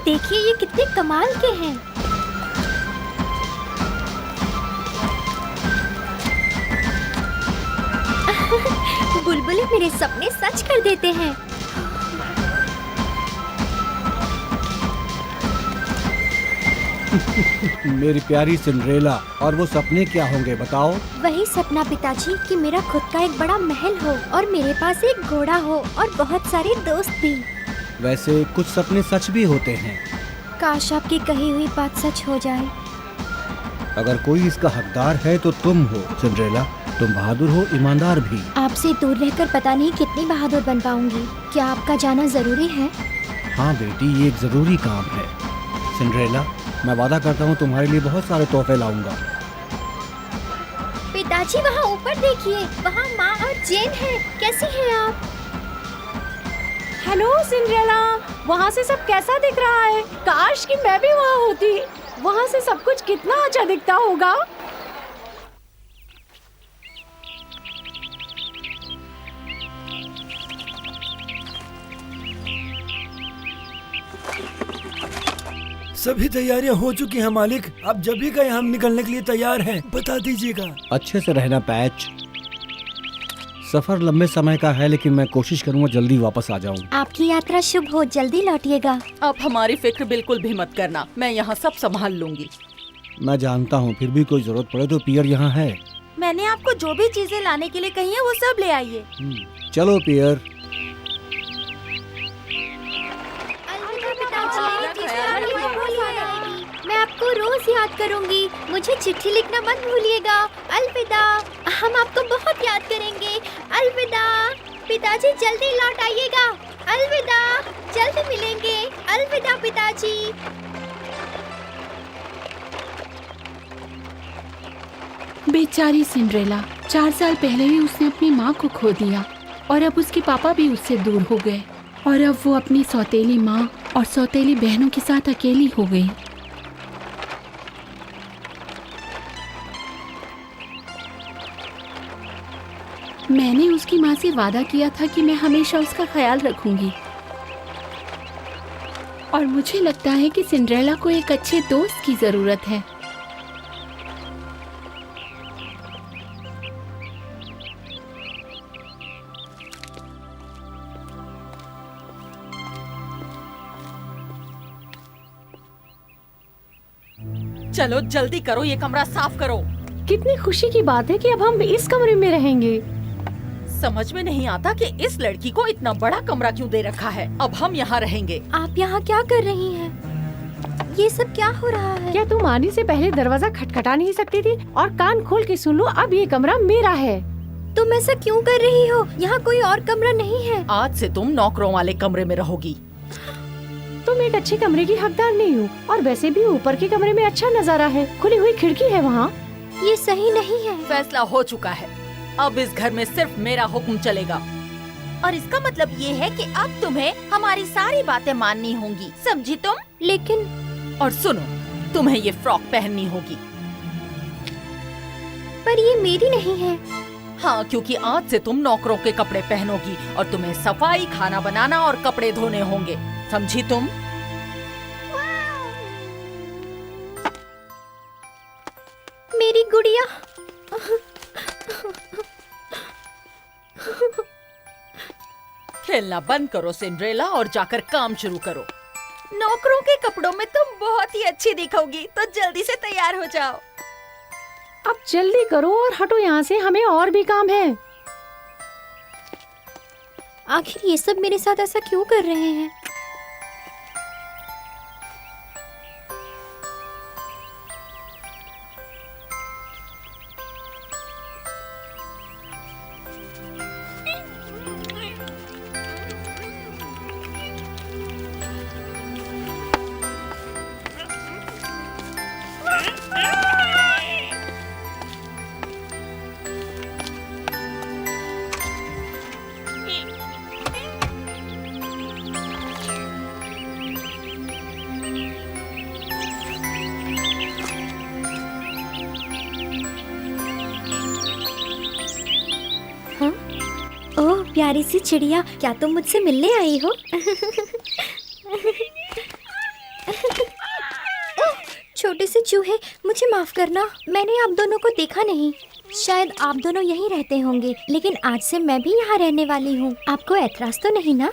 देखिए ये कितने कमाल के हैं। बुलबुल मेरे सपने सच कर देते हैं। मेरी प्यारी सिंड्रेला, और वो सपने क्या होंगे बताओ? वही सपना पिताजी कि मेरा खुद का एक बड़ा महल हो और मेरे पास एक घोड़ा हो और बहुत सारे दोस्त भी। वैसे कुछ सपने सच भी होते हैं। काश आपकी कही हुई बात सच हो जाए। अगर कोई इसका हकदार है तो तुम हो सिंड्रेला। तुम बहादुर हो, ईमानदार भी। आपसे दूर रहकर पता नहीं कितनी बहादुर बन पाऊंगी। क्या आपका जाना जरूरी है? हाँ बेटी, ये एक जरूरी काम है। सिंड्रेला, मैं वादा करता हूँ तुम्हारे लिए बहुत सारे तोहफे लाऊंगा। पिताजी वहाँ ऊपर देखिए, वहाँ माँ और जेन है। कैसी हैं आप? हेलो सिंड्रेला, वहाँ से सब कैसा दिख रहा है? काश कि मैं भी वहाँ होती। वहाँ से सब कुछ कितना अच्छा दिखता होगा। सभी तैयारियां हो चुकी हैं मालिक। आप जब भी कहें हम निकलने के लिए तैयार हैं, बता दीजिएगा। अच्छे से रहना पैच। सफर लंबे समय का है, लेकिन मैं कोशिश करूंगा जल्दी वापस आ जाऊं। आपकी यात्रा शुभ हो, जल्दी लौटिएगा। अब हमारी फिक्र बिल्कुल भी मत करना, मैं यहाँ सब संभाल लूंगी। मैं जानता हूँ, फिर भी कोई जरूरत पड़े तो पियर यहाँ है। मैंने आपको जो भी चीजें लाने के लिए कही है वो सब ले आइए। चलो पियर। मैं आपको रोज याद करूंगी। मुझे चिट्ठी लिखना मत भूलिएगा। अलविदा। हम आपको बहुत याद करेंगे। अलविदा। पिताजी जल्दी लौट आइएगा। अलविदा। जल्दी मिलेंगे। अलविदा पिताजी। बेचारी सिंड्रेला, 4 साल पहले ही उसने अपनी माँ को खो दिया और अब उसके पापा भी उससे दूर हो गए और अब वो अपनी सौतेली माँ और सौतेली बहनों के साथ अकेली हो गई। मैंने उसकी माँ से वादा किया था कि मैं हमेशा उसका ख्याल रखूंगी और मुझे लगता है कि सिंड्रेला को एक अच्छे दोस्त की जरूरत है। चलो जल्दी करो, ये कमरा साफ करो। कितनी खुशी की बात है कि अब हम इस कमरे में रहेंगे। समझ में नहीं आता कि इस लड़की को इतना बड़ा कमरा क्यों दे रखा है। अब हम यहाँ रहेंगे। आप यहाँ क्या कर रही हैं? ये सब क्या हो रहा है? क्या तुम आने से पहले दरवाजा खटखटा नहीं सकती थी? और कान खोल के सुन लो, अब ये कमरा मेरा है। तुम ऐसा क्यों कर रही हो? यहाँ कोई और कमरा नहीं है। आज से तुम नौकरों वाले कमरे में रहोगी। तुम एक अच्छे कमरे की हकदार नहीं हो और वैसे भी ऊपर के कमरे में अच्छा नजारा है, खुली हुई खिड़की है वहाँ। ये सही नहीं है। फैसला हो चुका है, अब इस घर में सिर्फ मेरा हुक्म चलेगा। और इसका मतलब ये है कि अब तुम्हें हमारी सारी बातें माननी होंगी, समझी तुम? लेकिन और सुनो, तुम्हें ये फ्रॉक पहननी होगी। पर ये मेरी नहीं है। हाँ, क्योंकि आज से तुम नौकरों के कपड़े पहनोगी और तुम्हें सफाई, खाना बनाना और कपड़े धोने होंगे, समझी तुम? मेरी गुड़िया। खेलना बंद करो सिंड्रेला और जाकर काम शुरू करो। नौकरों के कपड़ों में तुम बहुत ही अच्छी दिखोगी, तो जल्दी से तैयार हो जाओ। अब जल्दी करो और हटो यहाँ से, हमें और भी काम है। आखिर ये सब मेरे साथ ऐसा क्यों कर रहे हैं? ओह प्यारी सी चिड़िया, क्या तुम मुझसे मिलने आई हो? ओह, छोटे से चूहे, मुझे माफ करना, मैंने आप दोनों को देखा नहीं। शायद आप दोनों यहीं रहते होंगे, लेकिन आज से मैं भी यहाँ रहने वाली हूँ। आपको ऐतराज तो नहीं ना?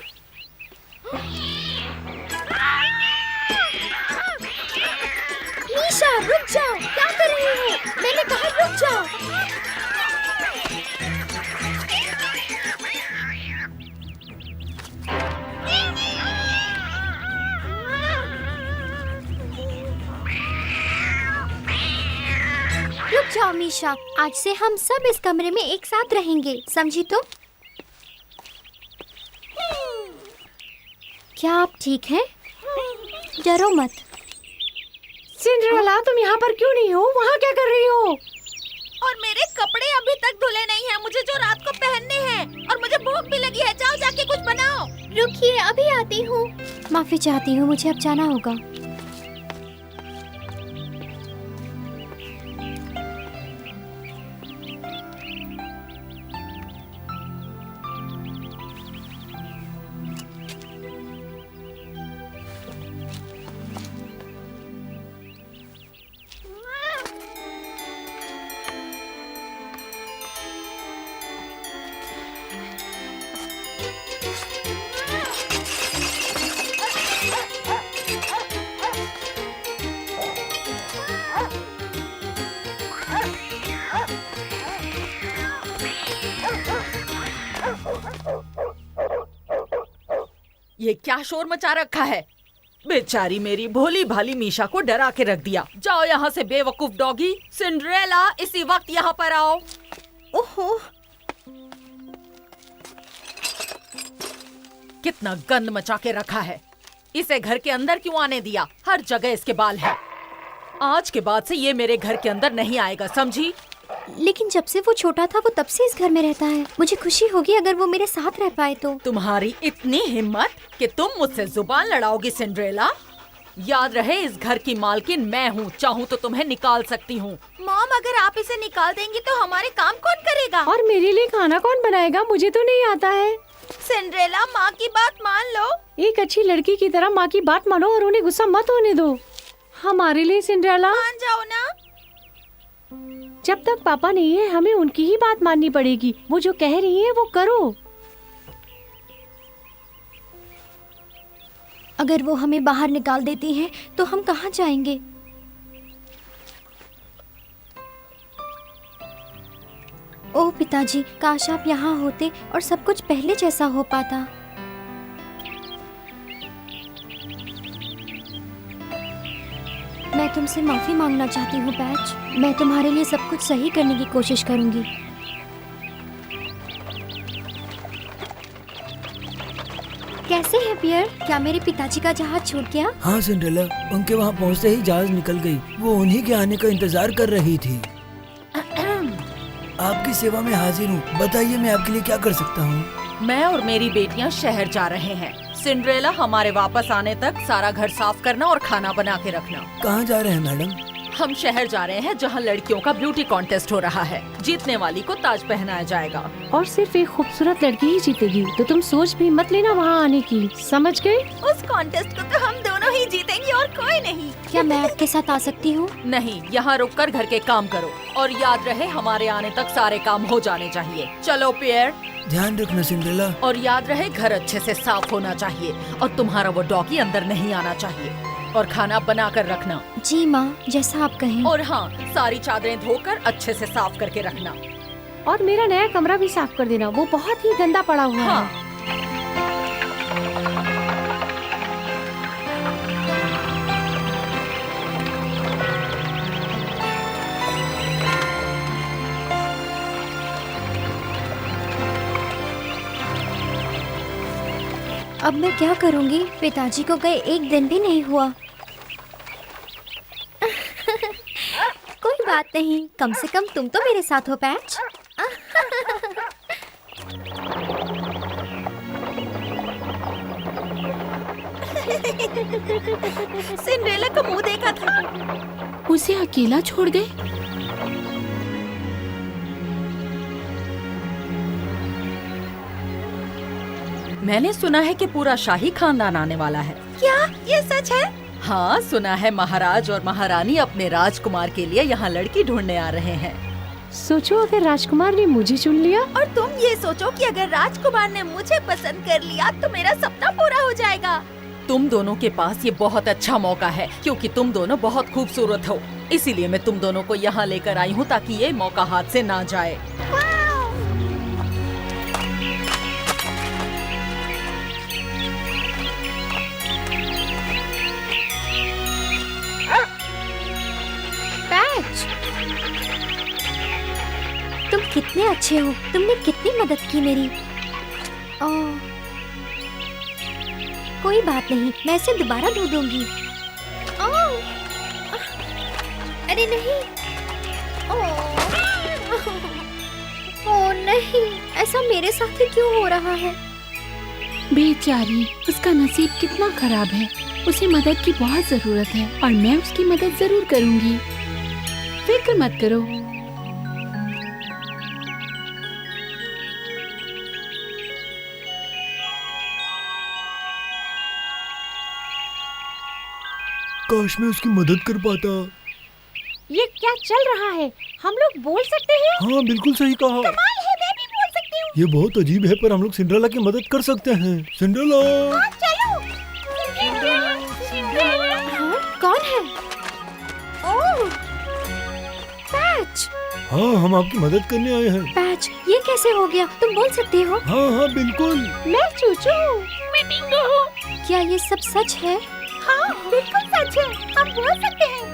मीशा, रुक जाओ, क्या कर रही हो? मैंने कहा रुक जाओ। रुक जाओ मीशा, आज से हम सब इस कमरे में एक साथ रहेंगे, समझी तो? क्या आप ठीक हैं? डरो मत। सिंड्रेला, तुम यहाँ पर क्यों नहीं हो? वहाँ क्या कर रही हो? और मेरे कपड़े अभी तक धुले नहीं हैं, मुझे जो रात को पहनने हैं, और मुझे भूख भी लगी है। जाओ जाके कुछ बनाओ। रुकिए, अभी आती हूँ। माफी चाहती हूँ, मुझे अब जाना होगा। ये क्या शोर मचा रखा है? बेचारी मेरी भोली भाली मीशा को डरा के रख दिया। जाओ यहाँ से बेवकूफ डॉगी। सिंड्रेला, इसी वक्त यहाँ पर आओ। ओहो, कितना गंद मचा के रखा है। इसे घर के अंदर क्यों आने दिया? हर जगह इसके बाल हैं। आज के बाद से ये मेरे घर के अंदर नहीं आएगा, समझी? लेकिन जब से वो छोटा था, वो तब से इस घर में रहता है। मुझे खुशी होगी अगर वो मेरे साथ रह पाए तो। तुम्हारी इतनी हिम्मत कि तुम मुझसे जुबान लड़ाओगी सिंड्रेला? याद रहे, इस घर की मालकिन मैं हूँ। चाहूँ तो तुम्हें निकाल सकती हूँ। मॉम, अगर आप इसे निकाल देंगी तो हमारे काम कौन करेगा? और मेरे लिए खाना कौन बनाएगा? मुझे तो नहीं आता है। सिंड्रेला, माँ की बात मान लो। एक अच्छी लड़की की तरह माँ की बात मानो और उन्हें गुस्सा मत होने दो। हमारे लिए सिंड्रेला, मान जाओ ना। जब तक पापा नहीं है, हमें उनकी ही बात माननी पड़ेगी। वो जो कह रही है वो करो। अगर वो हमें बाहर निकाल देती हैं, तो हम कहाँ जाएंगे? ओह पिताजी, काश आप यहाँ होते और सब कुछ पहले जैसा हो पाता। मैं तुमसे माफी मांगना चाहती हूँ पैच। मैं तुम्हारे लिए सब कुछ सही करने की कोशिश करूंगी। कैसे हैं पियर? क्या मेरे पिताजी का जहाज छूट गया? हाँ सिंड्रेला, उनके वहाँ पहुँचते ही जहाज निकल गई। वो उन्हीं के आने का इंतजार कर रही थी। आपकी सेवा में हाजिर हूँ। बताइए, मैं आपके लिए क्या कर सकता हूँ? मैं और मेरी बेटियाँ शहर जा रहे हैं। सिंड्रेला, हमारे वापस आने तक सारा घर साफ करना और खाना बना के रखना। कहाँ जा रहे हैं मैडम? हम शहर जा रहे हैं जहाँ लड़कियों का ब्यूटी कॉन्टेस्ट हो रहा है। जीतने वाली को ताज पहनाया जाएगा। और सिर्फ एक खूबसूरत लड़की ही जीतेगी, तो तुम सोच भी मत लेना वहाँ आने की, समझ गए? उस कॉन्टेस्ट को तो हम दोनों ही जीतेंगे और कोई नहीं। क्या मैं आपके साथ आ सकती हूँ? नहीं, यहाँ रुककर घर के काम करो। और याद रहे, हमारे आने तक सारे काम हो जाने चाहिए। चलो पियर। ध्यान रखना सिंड्रेला। और याद रहे, घर अच्छे से साफ होना चाहिए और तुम्हारा वो डॉगी अंदर नहीं आना चाहिए। और खाना बना कर रखना। जी माँ, जैसा आप कहें। और हाँ, सारी चादरें धोकर अच्छे से साफ करके रखना। और मेरा नया कमरा भी साफ कर देना, वो बहुत ही गंदा पड़ा हुआ हाँ। है। अब मैं क्या करूँगी? पिताजी को गए एक दिन भी नहीं हुआ। कोई बात नहीं, कम से कम तुम तो मेरे साथ हो पैच। सिंड्रेला का मुंह देखा था। उसे अकेला छोड़ गए। मैंने सुना है कि पूरा शाही खानदान आने वाला है। क्या ये सच है? हाँ, सुना है महाराज और महारानी अपने राजकुमार के लिए यहाँ लड़की ढूंढने आ रहे हैं। सोचो अगर राजकुमार ने मुझे चुन लिया। और तुम ये सोचो कि अगर राजकुमार ने मुझे पसंद कर लिया तो मेरा सपना पूरा हो जाएगा। तुम दोनों के पास ये बहुत अच्छा मौका है क्योंकि तुम दोनों बहुत खूबसूरत हो। इसीलिए मैं तुम दोनों को यहाँ लेकर आई हूँ ताकि ये मौका हाथ से ना जाए। पैच, तुम कितने अच्छे हो। तुमने कितनी मदद की मेरी। ओह, कोई बात नहीं, मैं इसे दोबारा धो दूंगी। ओह, अरे नहीं। ओह नहीं, ऐसा मेरे साथ ही क्यों हो रहा है? बेचारी, उसका नसीब कितना खराब है। उसे मदद की बहुत जरूरत है और मैं उसकी मदद जरूर करूंगी। फिक्र मत करो। काश मैं उसकी मदद कर पाता। ये क्या चल रहा है? हम लोग बोल सकते हैं? हाँ, बिल्कुल सही कहा। कमाल है, मैं भी बोल सकती हूँ। ये बहुत अजीब है पर हम लोग सिंड्रेला की मदद कर सकते हैं। सिंड्रेला। चलो। हाँ, कौन है? ओह, पैच। हाँ, हम आपकी मदद करने आए हैं। पैच, ये कैसे हो गया? तुम बोल सकते हो? हाँ हाँ बिल्कुल। मैं चूचू हूँ। मैं बिंगो हूँ। क्या ये सब सच है? हाँ, बिल्कुल सच है। हम बोल सकते हैं।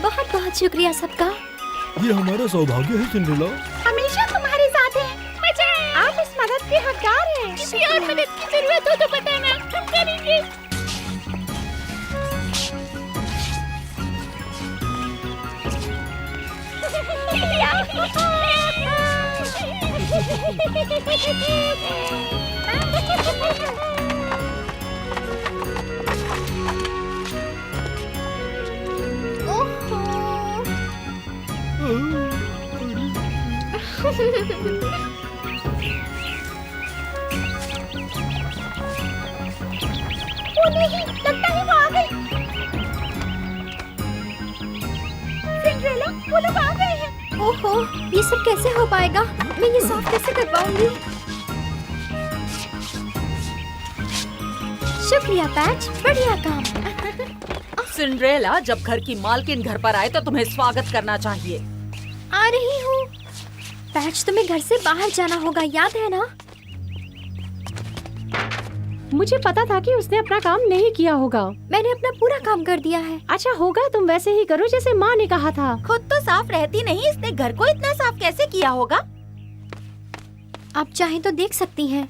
बहुत बहुत शुक्रिया सबका। ये हमारा सौभाग्य है सिंड्रेला। हमेशा तुम्हारे साथ है। मजा आए। आप इस मदद के हकदार हैं। किसी और मदद की जरूरत हो तो बताना, हम करेंगे। वो नहीं, लगता है वो आ गई। सिंड्रेला, वो लोग आ गए हैं। ओहो, ये सब कैसे हो पाएगा? मैं ये साफ कैसे कर पाऊंगी? शुक्रिया पैच, बढ़िया काम। सिंड्रेला, जब घर की मालकिन घर पर आए तो तुम्हें स्वागत करना चाहिए। आ रही हूँ। पैच, तुम्हें घर से बाहर जाना होगा, याद है ना? मुझे पता था कि उसने अपना काम नहीं किया होगा। मैंने अपना पूरा काम कर दिया है। अच्छा होगा, तुम वैसे ही करो जैसे माँ ने कहा था। खुद तो साफ रहती नहीं, इसने घर को इतना साफ कैसे किया होगा? आप चाहें तो देख सकती हैं।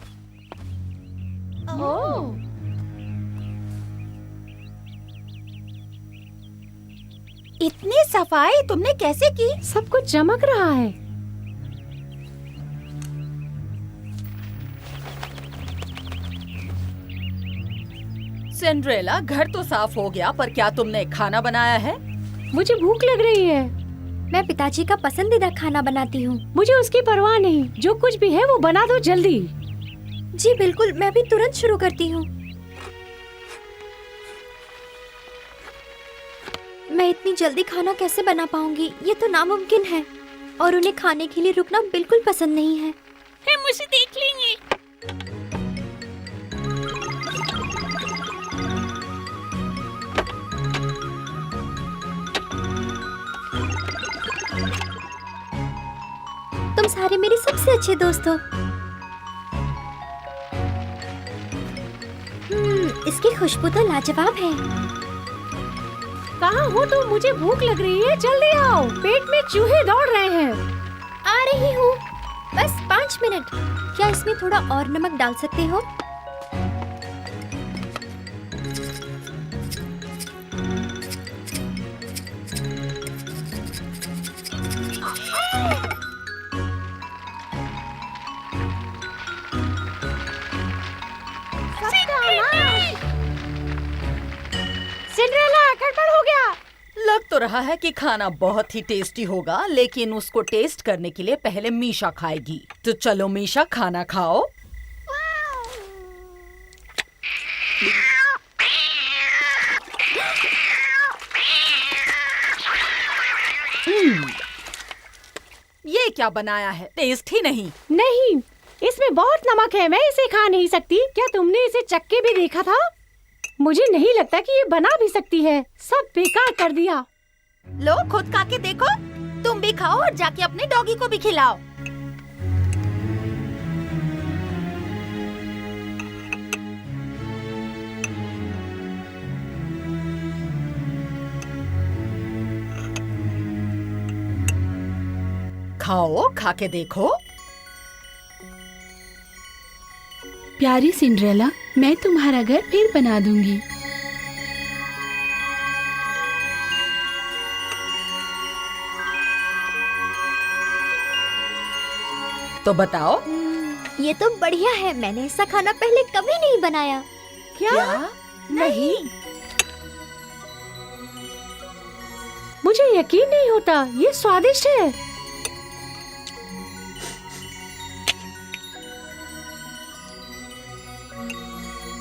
इतनी सफाई तुमने कैसे की? सब कुछ चमक रहा है। सिंड्रेला, घर तो साफ हो गया पर क्या तुमने खाना बनाया है? मुझे भूख लग रही है। मैं पिताजी का पसंदीदा खाना बनाती हूँ। मुझे उसकी परवाह नहीं, जो कुछ भी है वो बना दो जल्दी। जी बिल्कुल, मैं भी तुरंत शुरू करती हूँ। मैं इतनी जल्दी खाना कैसे बना पाऊंगी? ये तो नामुमकिन है। और उन्हें खाने के लिए रुकना बिल्कुल पसंद नहीं है। हम उसे देख लेंगे। तुम सारे मेरे सबसे अच्छे दोस्त हो। इसकी खुशबू तो लाजवाब है। कहाँ हो तुम? मुझे भूख लग रही है, जल्दी आओ। पेट में चूहे दौड़ रहे हैं। आ रही हूँ, बस 5 मिनट। क्या इसमें थोड़ा और नमक डाल सकते हो? सिंड्रेला, गड़बड़ हो गया। लग तो रहा है कि खाना बहुत ही टेस्टी होगा, लेकिन उसको टेस्ट करने के लिए पहले मीशा खाएगी। तो चलो मीशा, खाना खाओ। ये क्या बनाया है? टेस्ट ही नहीं। नहीं, इसमें बहुत नमक है, मैं इसे खा नहीं सकती। क्या तुमने इसे चख के भी देखा था? मुझे नहीं लगता कि ये बना भी सकती है। सब बेकार कर दिया। लो, खुद खा के देखो। तुम भी खाओ और जाके अपने डॉगी को भी खिलाओ। खाओ, खा के देखो। प्यारी सिंड्रेला, मैं तुम्हारा घर फिर बना दूंगी। तो बताओ। ये तो बढ़िया है, मैंने ऐसा खाना पहले कभी नहीं बनाया। क्या? नहीं। मुझे यकीन नहीं होता, ये स्वादिष्ट है।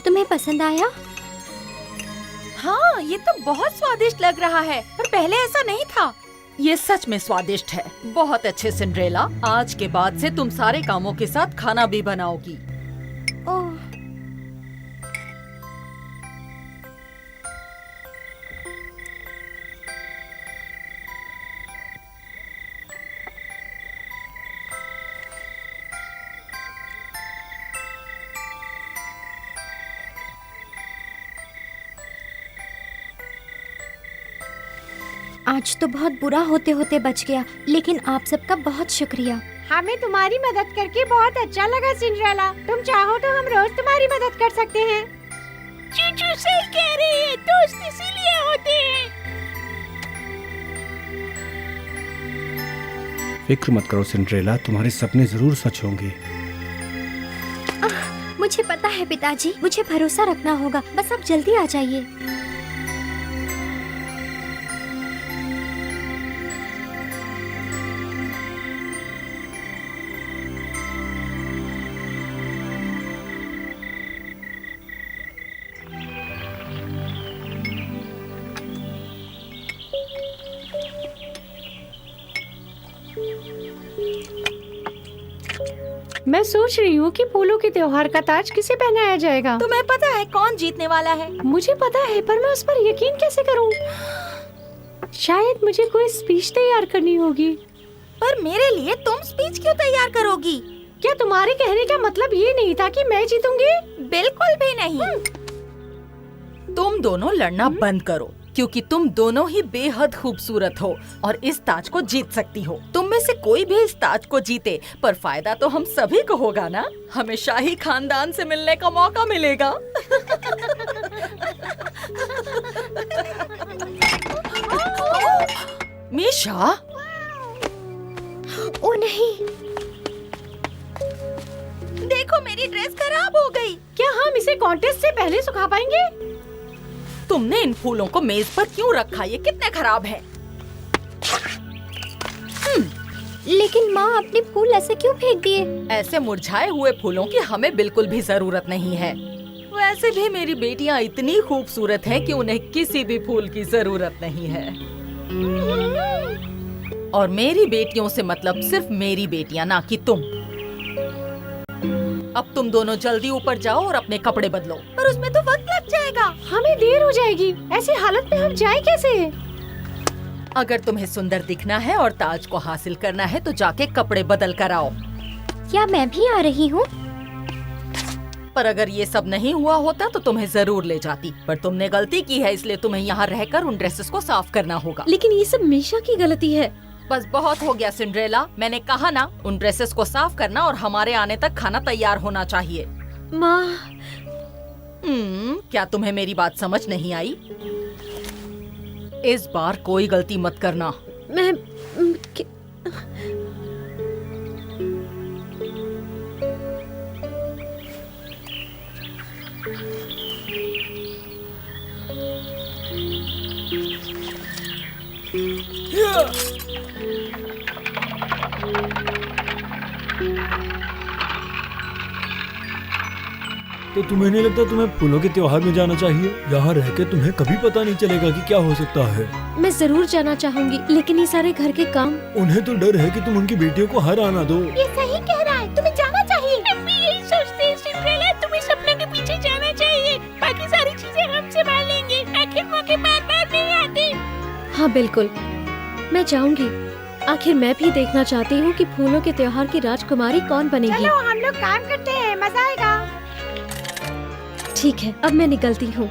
तुम्हें पसंद आया? हाँ, ये तो बहुत स्वादिष्ट लग रहा है, पर पहले ऐसा नहीं था। ये सच में स्वादिष्ट है। बहुत अच्छे सिंड्रेला, आज के बाद से तुम सारे कामों के साथ खाना भी बनाओगी। ओह, आज तो बहुत बुरा होते होते बच गया, लेकिन आप सबका बहुत शुक्रिया। हमें तुम्हारी मदद करके बहुत अच्छा लगा सिंड्रेला। तुम चाहो तो हम रोज तुम्हारी मदद कर सकते हैं। चूचू सही कह रही है, दोस्त इसीलिए होते हैं। फिक्र मत करो सिंड्रेला, तुम्हारे सपने जरूर सच होंगे। मुझे पता है पिताजी, मुझे भरोसा रखना होगा। बस आप जल्दी आ जाइए। मैं सोच रही हूँ कि फूलों के त्योहार का ताज किसे पहनाया जाएगा। तुम्हें पता है कौन जीतने वाला है? मुझे पता है, पर मैं उस पर यकीन कैसे करूँ? शायद मुझे कोई स्पीच तैयार करनी होगी। पर मेरे लिए तुम स्पीच क्यों तैयार करोगी? क्या तुम्हारे कहने का मतलब ये नहीं था कि मैं जीतूंगी? बिल्कुल भी नहीं। तुम दोनों लड़ना बंद करो, क्योंकि तुम दोनों ही बेहद खूबसूरत हो और इस ताज को जीत सकती हो। तुम में से कोई भी इस ताज को जीते, पर फायदा तो हम सभी को होगा ना। हमें शाही खानदान से मिलने का मौका मिलेगा। मीशा, ओ नहीं, देखो मेरी ड्रेस खराब हो गई। क्या हम इसे कॉन्टेस्ट से पहले सुखा पाएंगे? तुमने इन फूलों को मेज पर क्यों रखा? ये कितने खराब हैं। लेकिन माँ, अपने फूल ऐसे क्यों फेंक दिए? ऐसे मुरझाए हुए फूलों की हमें बिल्कुल भी जरूरत नहीं है। वैसे भी मेरी बेटियां इतनी खूबसूरत हैं कि उन्हें किसी भी फूल की जरूरत नहीं है। और मेरी बेटियों से मतलब सिर्फ मेरी बेटियां, ना कि तुम। अब तुम दोनों जल्दी ऊपर जाओ और अपने कपड़े बदलो। पर उसमें तो वक्त लग जाएगा। हमें देर हो जाएगी। ऐसी हालत में हम जाएं कैसे? अगर तुम्हें सुंदर दिखना है और ताज को हासिल करना है तो जाके कपड़े बदल कर आओ। क्या मैं भी आ रही हूँ? पर अगर ये सब नहीं हुआ होता तो तुम्हें जरूर ले जाती। पर तुमने गलती की है, इसलिए तुम्हें यहाँ रहकर उन ड्रेसेस को साफ करना होगा। लेकिन ये सब मीशा की गलती है। बस बहुत हो गया सिंड्रेला, मैंने कहा ना, उन ड्रेसेस को साफ करना और हमारे आने तक खाना तैयार होना चाहिए। माँ, क्या तुम्हें मेरी बात समझ नहीं आई? इस बार कोई गलती मत करना। मैं तो तुम्हें नहीं लगता तुम्हें फूलों के त्योहार में जाना चाहिए? यहाँ रह के तुम्हें कभी पता नहीं चलेगा कि क्या हो सकता है। मैं जरूर जाना चाहूंगी, लेकिन ये सारे घर के काम। उन्हें तो डर है कि तुम उनकी बेटियों को हर आना दो। ये सही कह रहा है, तुम्हें जाना चाहिए। हम भी यही सोचते हैं सिंड्रेला, तुम्हें सपना के पीछे जाना चाहिए। बाकी सारी चीजें हम संभाल लेंगे। आखिर मौके बार-बार नहीं आते। हाँ बिल्कुल, मैं जाऊंगी। आखिर मैं भी देखना चाहती हूँ कि फूलों के त्योहार की राजकुमारी कौन बनेगी। चलो हम लोग काम करते हैं, मजा आएगा। ठीक है, अब मैं निकलती हूँ।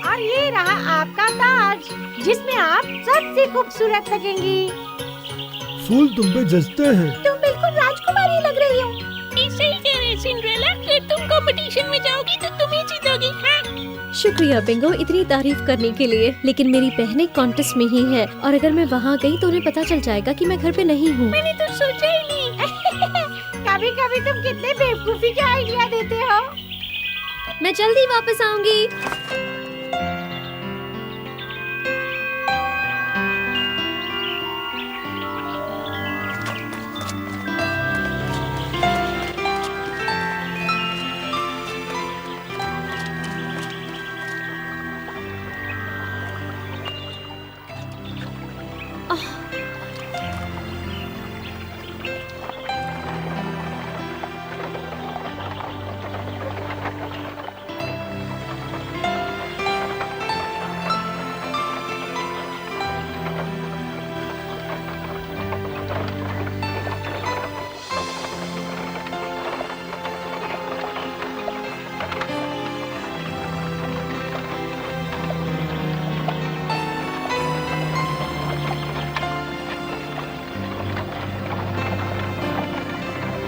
और ये रहा आपका ताज, जिसमें आप सबसे खूबसूरत लगेंगी। फूल तुम पे जचते हैं। तुम बिल्कुल राजकुमारी लग रही हो। सही कह रहे सिंड्रेला, अगर तुम कंपटीशन में जाओगी तो तुम ही जीतोगी। हाँ? शुक्रिया बिंगो इतनी तारीफ करने के लिए, लेकिन मेरी बहनें कॉन्टेस्ट में ही है और अगर मैं वहाँ गई तो उन्हें पता चल जाएगा कि मैं घर पे नहीं हूँ। मैंने तो सोचा ही नहीं। कभी कभी तुम कितने बेवकूफी के आइडिया देते हो। मैं जल्दी वापस आऊंगी।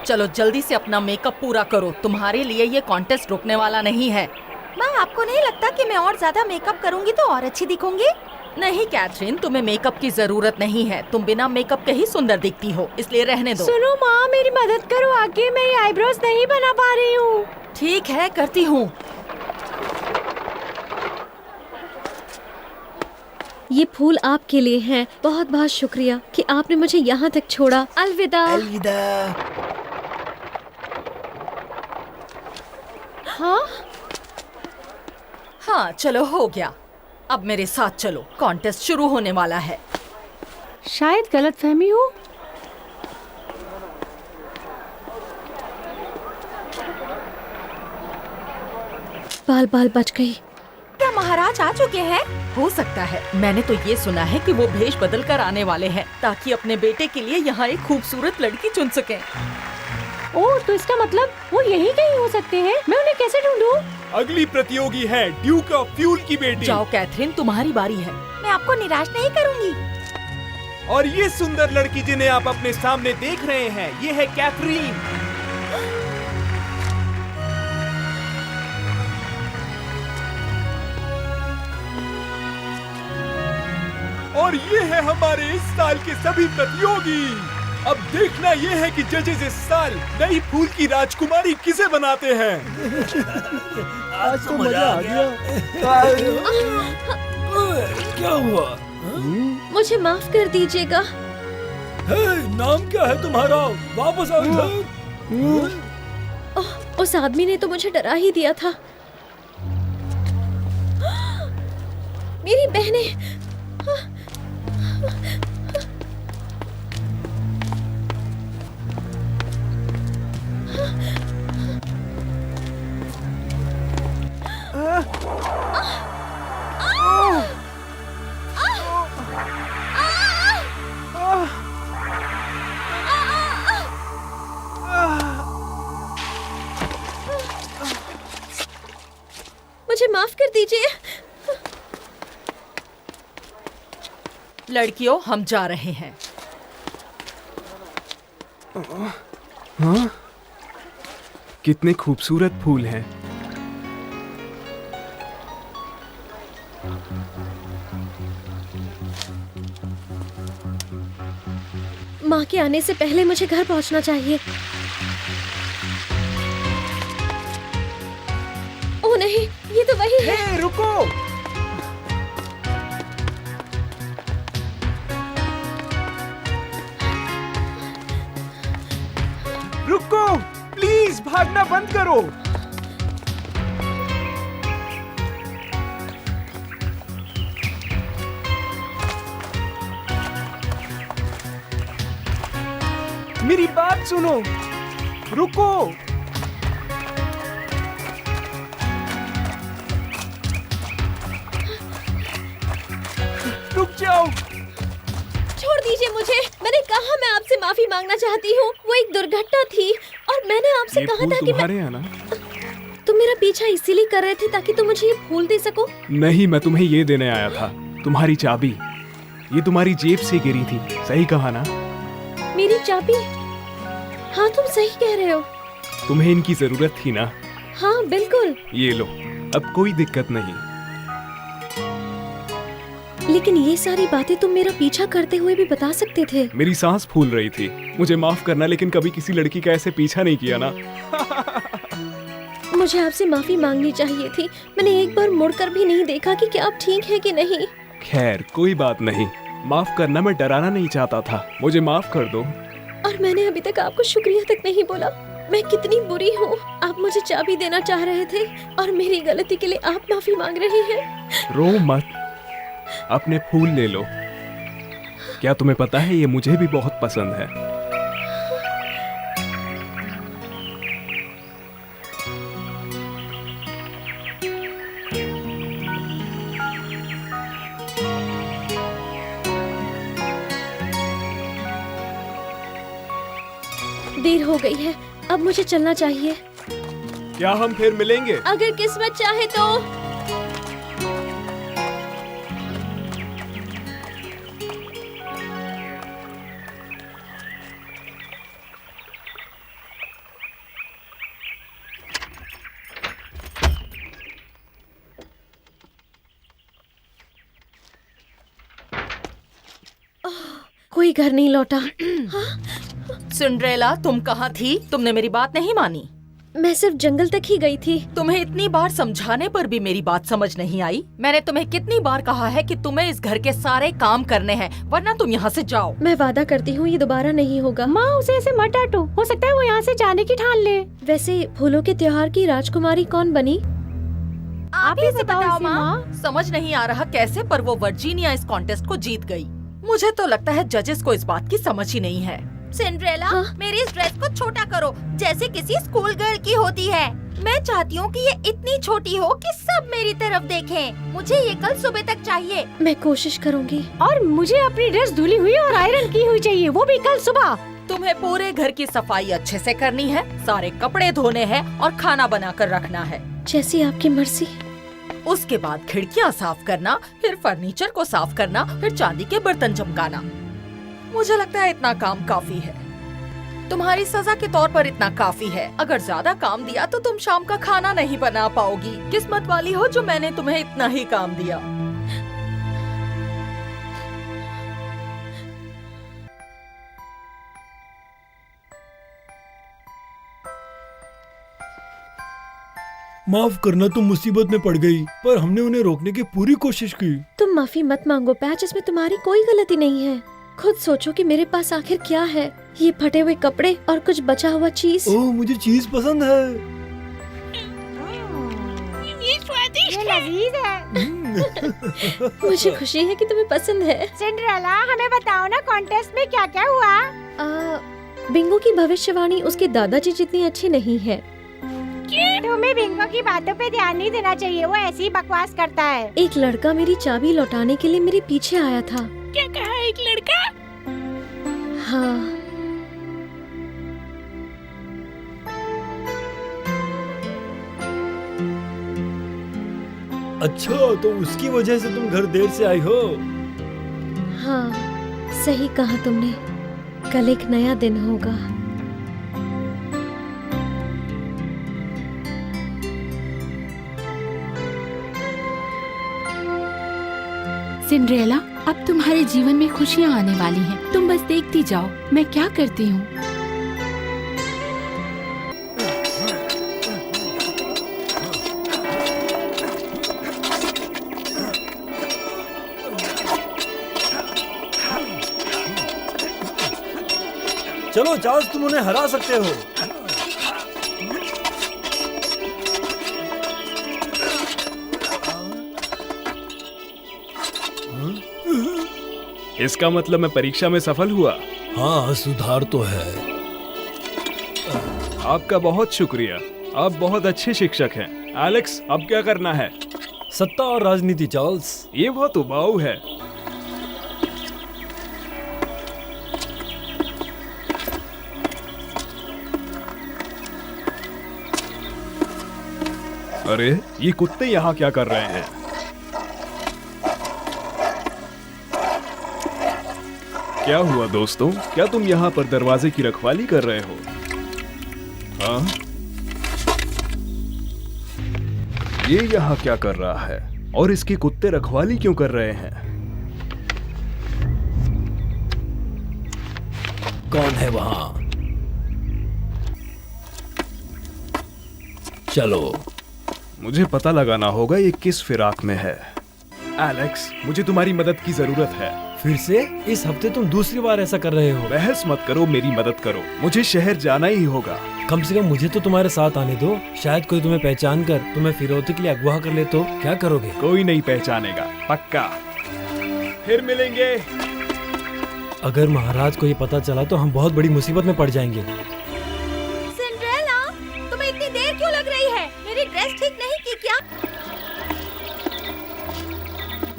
चलो जल्दी से अपना मेकअप पूरा करो, तुम्हारे लिए ये कॉन्टेस्ट रुकने वाला नहीं है। माँ, आपको नहीं लगता कि मैं और ज्यादा मेकअप करूंगी तो और अच्छी दिखूंगी? नहीं कैथरीन, तुम्हें मेकअप की जरूरत नहीं है। तुम बिना मेकअप के ही सुंदर दिखती हो, इसलिए रहने दो। सुनो माँ, मेरी मदद करो आगे, मैं ये आईब्रोज नहीं बना पा रही हूँ। ठीक है, करती हूँ। ये फूल आपके लिए हैं। बहुत बहुत शुक्रिया कि आपने मुझे यहाँ तक छोड़ा। अलविदा। अलविदा। हाँ चलो, हो गया। अब मेरे साथ चलो, कॉन्टेस्ट शुरू होने वाला है। शायद गलतफहमी हो। बाल बाल बच गई। क्या महाराज आ चुके हैं? हो सकता है। मैंने तो ये सुना है कि वो भेष बदल कर आने वाले हैं ताकि अपने बेटे के लिए यहाँ एक खूबसूरत लड़की चुन सकें। ओह, तो इसका मतलब वो यही कहीं हो सकते हैं। मैं उन्हें कैसे ढूंढूं? अगली प्रतियोगी है ड्यूक ऑफ फ्यूल की बेटी। जाओ कैथरीन, तुम्हारी बारी है। मैं आपको निराश नहीं करूंगी। और ये सुंदर लड़की जिन्हें आप अपने सामने देख रहे हैं, ये है कैथरीन। और ये है हमारे इस साल के सभी प्रतियोगी। अब देखना ये है कि जजेस इस साल नई फूल की राजकुमारी किसे बनाते हैं। आज तो मजा आ गया। क्या हुआ? मुझे माफ कर दीजिएगा। नाम क्या है तुम्हारा? वापस आओ इधर। उस आदमी ने तो मुझे डरा ही दिया था। मेरी बहनें। मुझे माफ कर दीजिए। लड़कियों, हम जा रहे हैं। हाँ? कितने खूबसूरत फूल हैं। माँ के आने से पहले मुझे घर पहुँचना चाहिए। ओह नहीं, ये तो वही है। हे, रुको। भागना बंद करो। मेरी बात सुनो, रुको। रुक जाओ। छोड़ दीजिए मुझे। मैंने कहा मैं आपसे माफी मांगना चाहती हूँ। वो एक दुर्घटना थी और मैंने आपसे कहा था कि तुम्हारे हैं ना? तुम मेरा पीछा इसीलिए कर रहे थे ताकि तुम मुझे ये फूल दे सको। नहीं, मैं तुम्हें ये देने आया था, तुम्हारी चाबी। ये तुम्हारी जेब से गिरी थी, सही कहा ना? मेरी चाबी? हाँ, तुम सही कह रहे हो। तुम्हें इनकी जरूरत थी ना? हाँ बिल्कुल। ये लो, अब कोई दिक्कत नहीं। लेकिन ये सारी बातें तुम मेरा पीछा करते हुए भी बता सकते थे। मेरी सांस फूल रही थी। मुझे माफ करना, लेकिन कभी किसी लड़की का ऐसे पीछा नहीं किया ना। मुझे आपसे माफी मांगनी चाहिए थी। मैंने एक बार मुड़कर भी नहीं देखा कि क्या आप ठीक है कि नहीं। खैर, कोई बात नहीं। माफ करना, मैं डराना नहीं चाहता था। मुझे माफ कर दो। और मैंने अभी तक आपको शुक्रिया तक नहीं बोला। मैं कितनी बुरी हूँ। आप मुझे चाबी देना चाह रहे थे और मेरी गलती के लिए आप माफी मांग रही हैं। रो मत, अपने फूल ले लो। क्या तुम्हें पता है, ये मुझे भी बहुत पसंद है। देर हो गई है, अब मुझे चलना चाहिए। क्या हम फिर मिलेंगे? अगर किस्मत चाहे तो। कोई घर नहीं लौटा। सिंड्रेला, तुम कहाँ थी? तुमने मेरी बात नहीं मानी। मैं सिर्फ जंगल तक ही गई थी। तुम्हें इतनी बार समझाने पर भी मेरी बात समझ नहीं आई। मैंने तुम्हें कितनी बार कहा है कि तुम्हें इस घर के सारे काम करने हैं, वरना तुम यहाँ से जाओ। मैं वादा करती हूँ ये दोबारा नहीं होगा। माँ, उसे ऐसे मत डांटो। हो सकता है वो यहाँ से जाने की ठान ले। वैसे फूलों के त्योहार की राजकुमारी कौन बनी? आप ही से बताओ बताओ इसे, माँ। माँ। समझ नहीं आ रहा कैसे, पर वो वर्जीनिया इस कॉन्टेस्ट को जीत गई। मुझे तो लगता है जजेस को इस बात की समझ ही नहीं है। सिंड्रेला, हाँ? मेरी इस ड्रेस को छोटा करो, जैसे किसी स्कूल गर्ल की होती है। मैं चाहती हूँ कि ये इतनी छोटी हो कि सब मेरी तरफ देखें। मुझे ये कल सुबह तक चाहिए। मैं कोशिश करूँगी। और मुझे अपनी ड्रेस धुली हुई और आयरन की हुई चाहिए, वो भी कल सुबह। तुम्हें पूरे घर की सफाई अच्छे से करनी है, सारे कपड़े धोने हैं और खाना बनाकर रखना है। जैसी आपकी मर्जी। उसके बाद खिड़कियाँ साफ करना, फिर फर्नीचर को साफ करना, फिर चांदी के बर्तन चमकाना। मुझे लगता है इतना काम काफी है। तुम्हारी सजा के तौर पर इतना काफी है। अगर ज्यादा काम दिया तो तुम शाम का खाना नहीं बना पाओगी। किस्मत वाली हो जो मैंने तुम्हें इतना ही काम दिया। माफ करना, तुम मुसीबत में पड़ गई, पर हमने उन्हें रोकने की पूरी कोशिश की। तुम माफी मत मांगो पैच, इसमें तुम्हारी कोई गलती नहीं है। खुद सोचो कि मेरे पास आखिर क्या है। ये फटे हुए कपड़े और कुछ बचा हुआ चीज। ओह, मुझे चीज पसंद है। ये स्वादिष्ट है। लजीज है। मुझे खुशी है कि तुम्हें पसंद है। सिंड्रेला, हमें बताओ ना, कॉन्टेस्ट में क्या क्या हुआ? बिंगो की भविष्यवाणी उसके दादाजी जितनी अच्छी नहीं है। तुम्हें बिंगो की बातों पे ध्यान नहीं देना चाहिए, वो ऐसी ही बकवास करता है। एक लड़का मेरी चाबी लौटाने के लिए मेरे पीछे आया था। क्या कहा, एक लड़का? हाँ। अच्छा, तो उसकी वजह से तुम घर देर से आई हो? हाँ, सही कहा तुमने। कल एक नया दिन होगा। सिंड्रेला, अब तुम्हारे जीवन में खुशियाँ आने वाली हैं। तुम बस देखती जाओ मैं क्या करती हूँ। चलो चार्ल्स, तुम उन्हें हरा सकते हो। इसका मतलब मैं परीक्षा में सफल हुआ। हाँ, सुधार तो है। आपका बहुत शुक्रिया, आप बहुत अच्छे शिक्षक हैं। एलेक्स, अब क्या करना है? सत्ता और राजनीति चार्ल्स। ये बहुत उबाऊ है। अरे ये कुत्ते यहाँ क्या कर रहे हैं? क्या हुआ दोस्तों, क्या तुम यहाँ पर दरवाजे की रखवाली कर रहे हो? हाँ, ये यहाँ क्या कर रहा है और इसके कुत्ते रखवाली क्यों कर रहे हैं? कौन है वहाँ? चलो, मुझे पता लगाना होगा ये किस फिराक में है। एलेक्स, मुझे तुम्हारी मदद की जरूरत है। फिर से? इस हफ्ते तुम दूसरी बार ऐसा कर रहे हो। बहस मत करो, मेरी मदद करो। मुझे शहर जाना ही होगा। कम से कम मुझे तो तुम्हारे साथ आने दो। शायद कोई तुम्हें पहचान कर तुम्हें फिरौती के लिए अगवा कर ले तो क्या करोगे? कोई नहीं पहचानेगा, पक्का। फिर मिलेंगे। अगर महाराज को ये पता चला तो हम बहुत बड़ी मुसीबत में पड़ जाएंगे। सिंड्रेला, तुम्हें इतनी देर क्यों लग रही है? मेरी ड्रेस ठीक नहीं की क्या?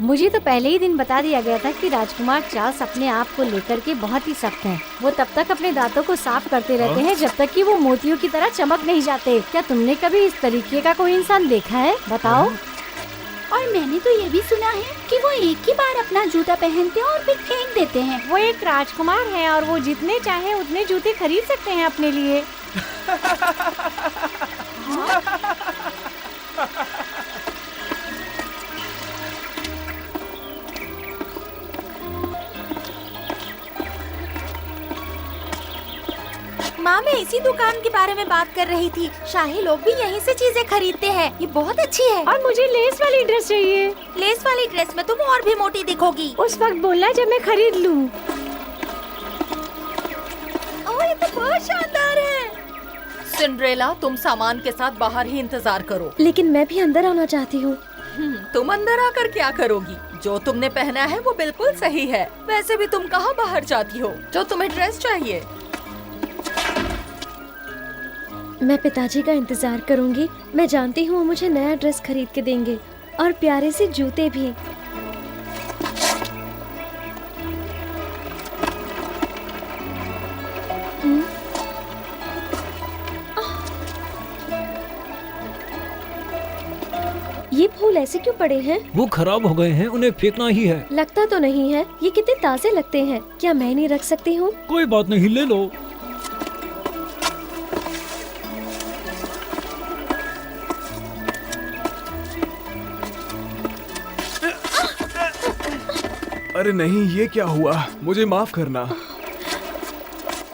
मुझे तो पहले ही दिन बता दिया गया था कि राजकुमार चार्ल्स अपने आप को लेकर के बहुत ही सख्त हैं। वो तब तक अपने दांतों को साफ करते रहते हैं जब तक कि वो मोतियों की तरह चमक नहीं जाते। क्या तुमने कभी इस तरीके का कोई इंसान देखा है? बताओ। और मैंने तो ये भी सुना है कि वो एक ही बार अपना जूता पहनते हैं और फिर फेंक देते हैं। वो एक राजकुमार है और वो जितने चाहे उतने जूते खरीद सकते हैं अपने लिए। माँ, मैं इसी दुकान के बारे में बात कर रही थी। शाही लोग भी यहीं से चीजें खरीदते हैं। ये बहुत अच्छी है। और मुझे लेस वाली ड्रेस चाहिए। लेस वाली ड्रेस में तुम और भी मोटी दिखोगी। उस वक्त बोलना जब मैं खरीद लूँ। ओह, ये तो बहुत शानदार है। सिंड्रेला, तुम सामान के साथ बाहर ही इंतजार करो। लेकिन मैं भी अंदर आना चाहती हूँ। तुम अंदर आकर क्या करोगी? जो तुमने पहना है वो बिल्कुल सही है। वैसे भी तुम कहाँ बाहर जाती हो? जो तुम्हें ड्रेस चाहिए। मैं पिताजी का इंतजार करूंगी। मैं जानती हूँ वो मुझे नया ड्रेस खरीद के देंगे और प्यारे से जूते भी। ये फूल ऐसे क्यों पड़े हैं? वो खराब हो गए हैं, उन्हें फेंकना ही है। लगता तो नहीं है। ये कितने ताज़े लगते हैं। क्या मैं नहीं रख सकती हूँ? कोई बात नहीं, ले लो। अरे नहीं, ये क्या हुआ? मुझे माफ करना।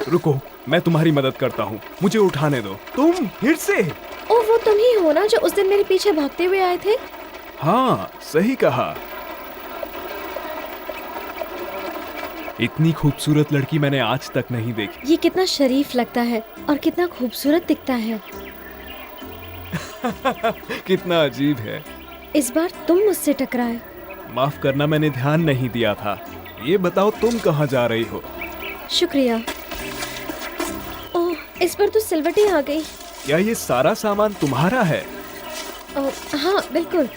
रुको, मैं तुम्हारी मदद करता हूँ। मुझे उठाने दो। तुम फिर से? ओह, वो तुम ही हो ना जो उस दिन मेरे पीछे भागते हुए आए थे? हाँ, सही कहा। इतनी खूबसूरत लड़की मैंने आज तक नहीं देखी। ये कितना शरीफ लगता है और कितना खूबसूरत दिखता है। कितना अजीब है। इस बार तुम मुझसे टकराए। माफ करना, मैंने ध्यान नहीं दिया था। ये बताओ, तुम कहाँ जा रही हो? शुक्रिया। ओह, इस पर तो सिलवटें आ गई। क्या ये सारा सामान तुम्हारा है? हाँ, बिल्कुल।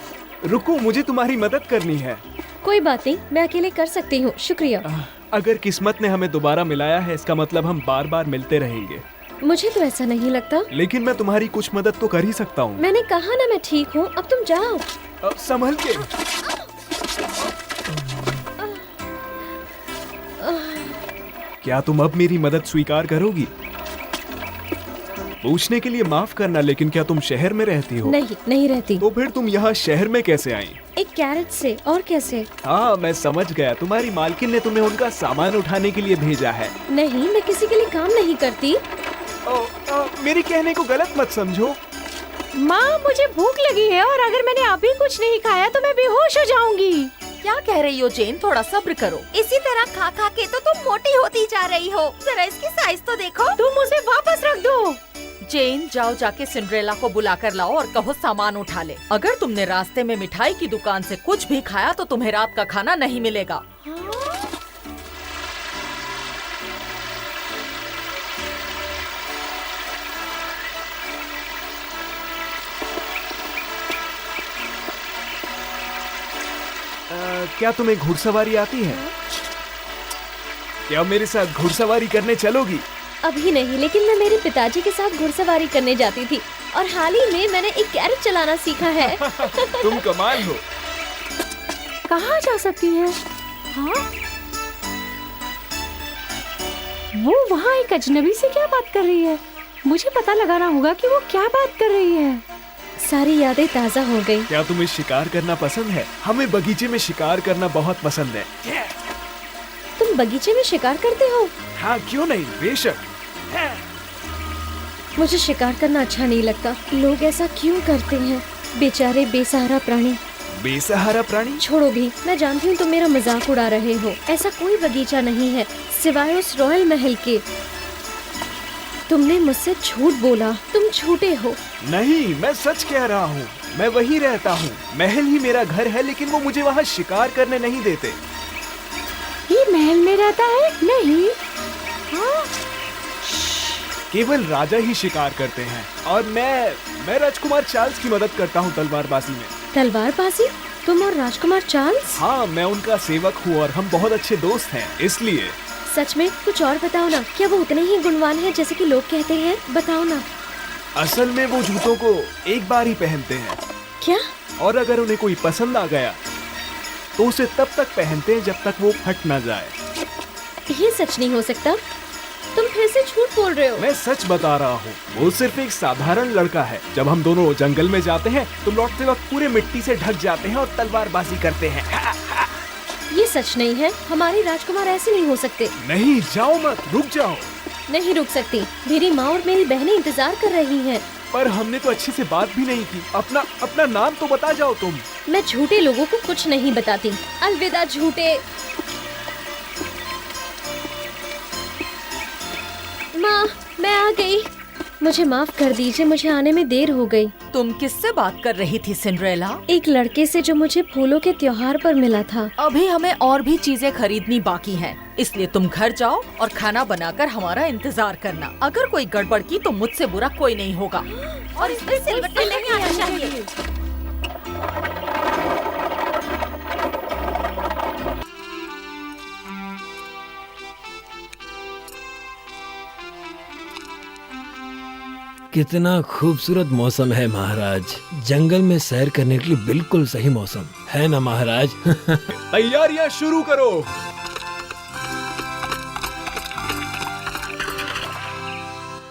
रुको, मुझे तुम्हारी मदद करनी है। कोई बात नहीं, मैं अकेले कर सकती हूँ। शुक्रिया। अगर किस्मत ने हमें दोबारा मिलाया है, इसका मतलब हम बार बार मिलते रहेंगे। मुझे तो ऐसा नहीं लगता। लेकिन मैं तुम्हारी कुछ मदद तो कर ही सकता हूँ। मैंने कहा ना मैं ठीक हूँ। अब तुम जाओ। संभल के। क्या तुम अब मेरी मदद स्वीकार करोगी? पूछने के लिए माफ करना, लेकिन क्या तुम शहर में रहती हो? नहीं, नहीं रहती। तो फिर तुम यहाँ शहर में कैसे आई? एक कैरेट से। और कैसे? हाँ, मैं समझ गया। तुम्हारी मालकिन ने तुम्हें उनका सामान उठाने के लिए भेजा है। नहीं, मैं किसी के लिए काम नहीं करती। मेरे कहने को गलत मत समझो। माँ, मुझे भूख लगी है और अगर मैंने अभी कुछ नहीं खाया तो मैं बेहोश हो जाऊंगी। क्या कह रही हो जेन? थोड़ा सब्र करो। इसी तरह खा खा के तो तुम मोटी होती जा रही हो। जरा इसकी साइज तो देखो। तुम उसे वापस रख दो। जेन, जाओ जाके सिंड्रेला को बुला कर लाओ और कहो सामान उठा ले। अगर तुमने रास्ते में मिठाई की दुकान से कुछ भी खाया तो तुम्हें रात का खाना नहीं मिलेगा। क्या तुम्हें घुड़सवारी आती है? क्या मेरे साथ घुड़सवारी करने चलोगी? अभी नहीं, लेकिन मैं मेरे पिताजी के साथ घुड़सवारी करने जाती थी और हाल ही में मैंने एक कैरेट चलाना सीखा है। तुम कमाल हो। कहाँ जा सकती है? हाँ? वो वहाँ एक अजनबी से क्या बात कर रही है? मुझे पता लगाना होगा कि वो क्या बात कर रही है। सारी यादें ताज़ा हो गई। क्या तुम्हें शिकार करना पसंद है? हमें बगीचे में शिकार करना बहुत पसंद है। तुम बगीचे में शिकार करते हो? हाँ, क्यों नहीं, बेशक। मुझे शिकार करना अच्छा नहीं लगता। लोग ऐसा क्यों करते हैं? बेचारे बेसहारा प्राणी। बेसहारा प्राणी? छोड़ो भी, मैं जानती हूँ तुम मेरा मजाक उड़ा रहे हो। ऐसा कोई बगीचा नहीं है सिवाय उस रॉयल महल के। तुमने मुझसे झूठ बोला, तुम झूठे हो। नहीं, मैं सच कह रहा हूँ। मैं वहीं रहता हूँ। महल ही मेरा घर है, लेकिन वो मुझे वहाँ शिकार करने नहीं देते। ये महल में रहता है? नहीं। हाँ? केवल राजा ही शिकार करते हैं और मैं राजकुमार चार्ल्स की मदद करता हूँ तलवारबाजी में। तलवारबाजी? तुम और राजकुमार चार्ल्स? हाँ, मैं उनका सेवक हूँ और हम बहुत अच्छे दोस्त हैं, इसलिए। सच में? कुछ और बताओ ना। क्या वो उतने ही गुणवान हैं जैसे कि लोग कहते हैं? बताओ ना। असल में वो जूतों को एक बार ही पहनते हैं। क्या? और अगर उन्हें कोई पसंद आ गया तो उसे तब तक पहनते हैं जब तक वो फट ना जाए। ये सच नहीं हो सकता। तुम फिर से झूठ बोल रहे हो। मैं सच बता रहा हूँ। वो सिर्फ एक साधारण लड़का है। जब हम दोनों जंगल में जाते हैं तो लौटते वक्त पूरे मिट्टी से ढक जाते हैं और तलवारबाजी करते हैं। ये सच नहीं है। हमारी राजकुमार ऐसे नहीं हो सकते। नहीं, जाओ मत, रुक जाओ। नहीं रुक सकती। मेरी माँ और मेरी बहनें इंतजार कर रही हैं। पर हमने तो अच्छे से बात भी नहीं की। अपना नाम तो बता जाओ तुम। मैं झूठे लोगों को कुछ नहीं बताती। अलविदा झूठे। माँ, मैं आ गई। मुझे माफ कर दीजिए, मुझे आने में देर हो गई। तुम किससे बात कर रही थी सिंड्रेला? एक लड़के से जो मुझे फूलों के त्योहार पर मिला था। अभी हमें और भी चीजें खरीदनी बाकी हैं, इसलिए तुम घर जाओ और खाना बनाकर हमारा इंतजार करना। अगर कोई गड़बड़ की तो मुझसे बुरा कोई नहीं होगा। और इसमें सिलवट्टे नहीं आना चाहिए। कितना खूबसूरत मौसम है महाराज। जंगल में सैर करने के लिए बिल्कुल सही मौसम है ना महाराज? तैयारियां शुरू करो।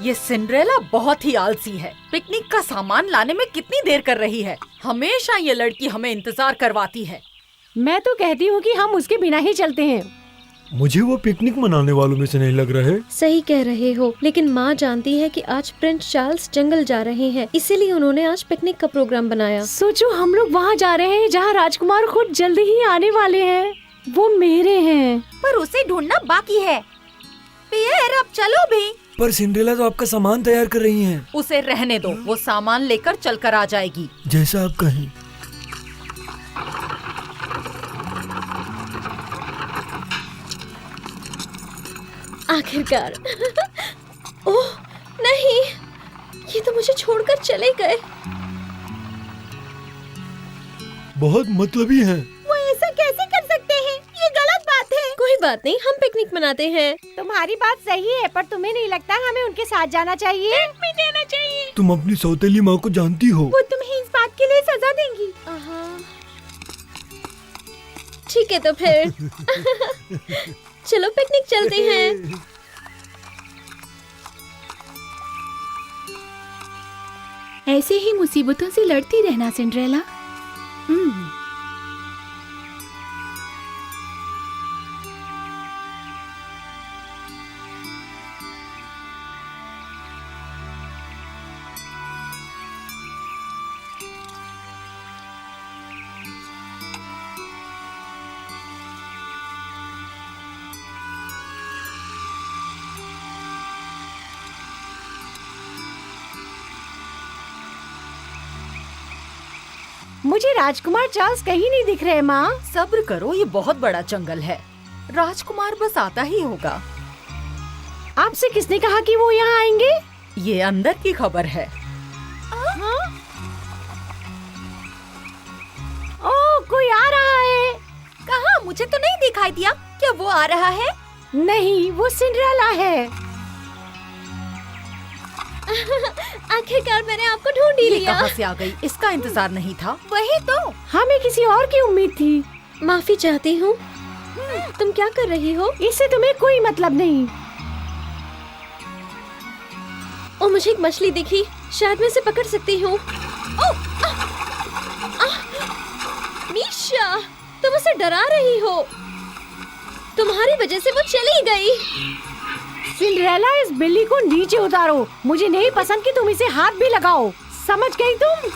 ये सिंड्रेला बहुत ही आलसी है। पिकनिक का सामान लाने में कितनी देर कर रही है। हमेशा ये लड़की हमें इंतजार करवाती है। मैं तो कहती हूँ कि हम उसके बिना ही चलते हैं। मुझे वो पिकनिक मनाने वालों में से नहीं लग रहे। सही कह रहे हो, लेकिन माँ जानती है कि आज प्रिंस चार्ल्स जंगल जा रहे हैं, इसीलिए उन्होंने आज पिकनिक का प्रोग्राम बनाया। सोचो, हम लोग वहाँ जा रहे हैं जहाँ राजकुमार खुद जल्दी ही आने वाले हैं। वो मेरे हैं। पर उसे ढूंढना बाकी है। पियर, अब चलो भी। पर सिंड्रेला तो आपका सामान तैयार कर रही हैं। उसे रहने दो, वो सामान लेकर चल कर आ जाएगी। जैसा आप कहें। आखिरकार। ओह नहीं, ये तो मुझे छोड़कर चले गए। बहुत मतलबी हैं। वो ऐसा कैसे कर सकते हैं? ये गलत बात है। कोई बात नहीं, हम पिकनिक मनाते हैं। तुम्हारी बात सही है, पर तुम्हें नहीं लगता हमें उनके साथ जाना चाहिए? जाना चाहिए। तुम अपनी सौतेली माँ को जानती हो। वो तुम्हें इस बात के लिए सजा देंगी। ठीक है तो फिर चलो पिकनिक चलते हैं। ऐसे ही मुसीबतों से लड़ती रहना सिंड्रेला। मुझे राजकुमार चार्ल्स कहीं नहीं दिख रहे माँ। सब्र करो, ये बहुत बड़ा जंगल है। राजकुमार बस आता ही होगा। आपसे किसने कहा कि वो यहाँ आएंगे? ये अंदर की खबर है। ओह, कोई आ रहा है। मुझे तो नहीं दिखाई दिया। क्या वो आ रहा है? नहीं, वो सिंड्रेला है। आखिरकार मैंने आपको ढूंढ ही ये लिया। कहाँ से आ गई? इसका इंतजार नहीं था। वही तो। हमें किसी और की उम्मीद थी। माफी चाहती हूँ। तुम क्या कर रही हो? इससे तुम्हें कोई मतलब नहीं। ओ, मुझे एक मछली दिखी, शायद मैं इसे पकड़ सकती हूँ। मीशा, तुम उसे डरा रही हो। तुम्हारी वजह से वो चली गई। सिंड्रेला, इस बिल्ली को नीचे उतारो। मुझे नहीं पसंद कि तुम इसे हाथ भी लगाओ। समझ गई तुम?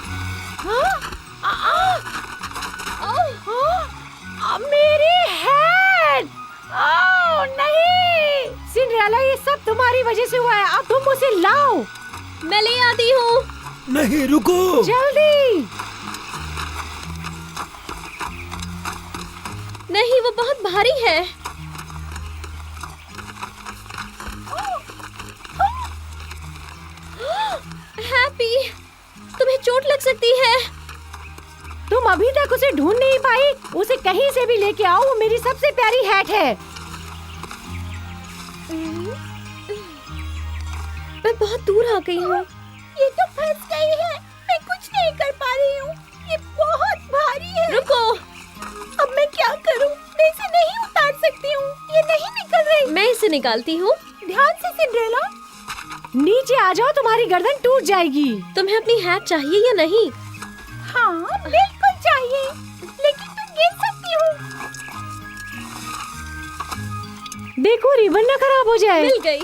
मेरी हेड! ओह नहीं! सिंड्रेला, ये सब तुम्हारी वजह से हुआ है। अब तुम उसे लाओ। मैं ले आती हूँ। नहीं, रुको। जल्दी! नहीं, वो बहुत भारी है। हैप्पी, तुम्हें चोट लग सकती है। तुम अभी तक उसे ढूंढ नहीं पाई। उसे कहीं से भी लेके आओ। वो मेरी सबसे प्यारी हैट है। मैं बहुत दूर आ गई हूँ। ये तो फंस गई है। मैं कुछ नहीं कर पा रही हूँ। ये बहुत भारी है। रुको। अब मैं क्या करूँ? मैं इसे नहीं उतार सकती हूँ। ये नहीं निकल रही। मैं इसे निकालती हूँ। ध्यान से सिंड्रेला। नीचे आ जाओ, तुम्हारी गर्दन टूट जाएगी। तुम्हें अपनी हैट चाहिए या नहीं? हाँ, बिल्कुल चाहिए, लेकिन तुम गिर सकती हो। देखो, रिबन ना खराब हो जाए। मिल गई।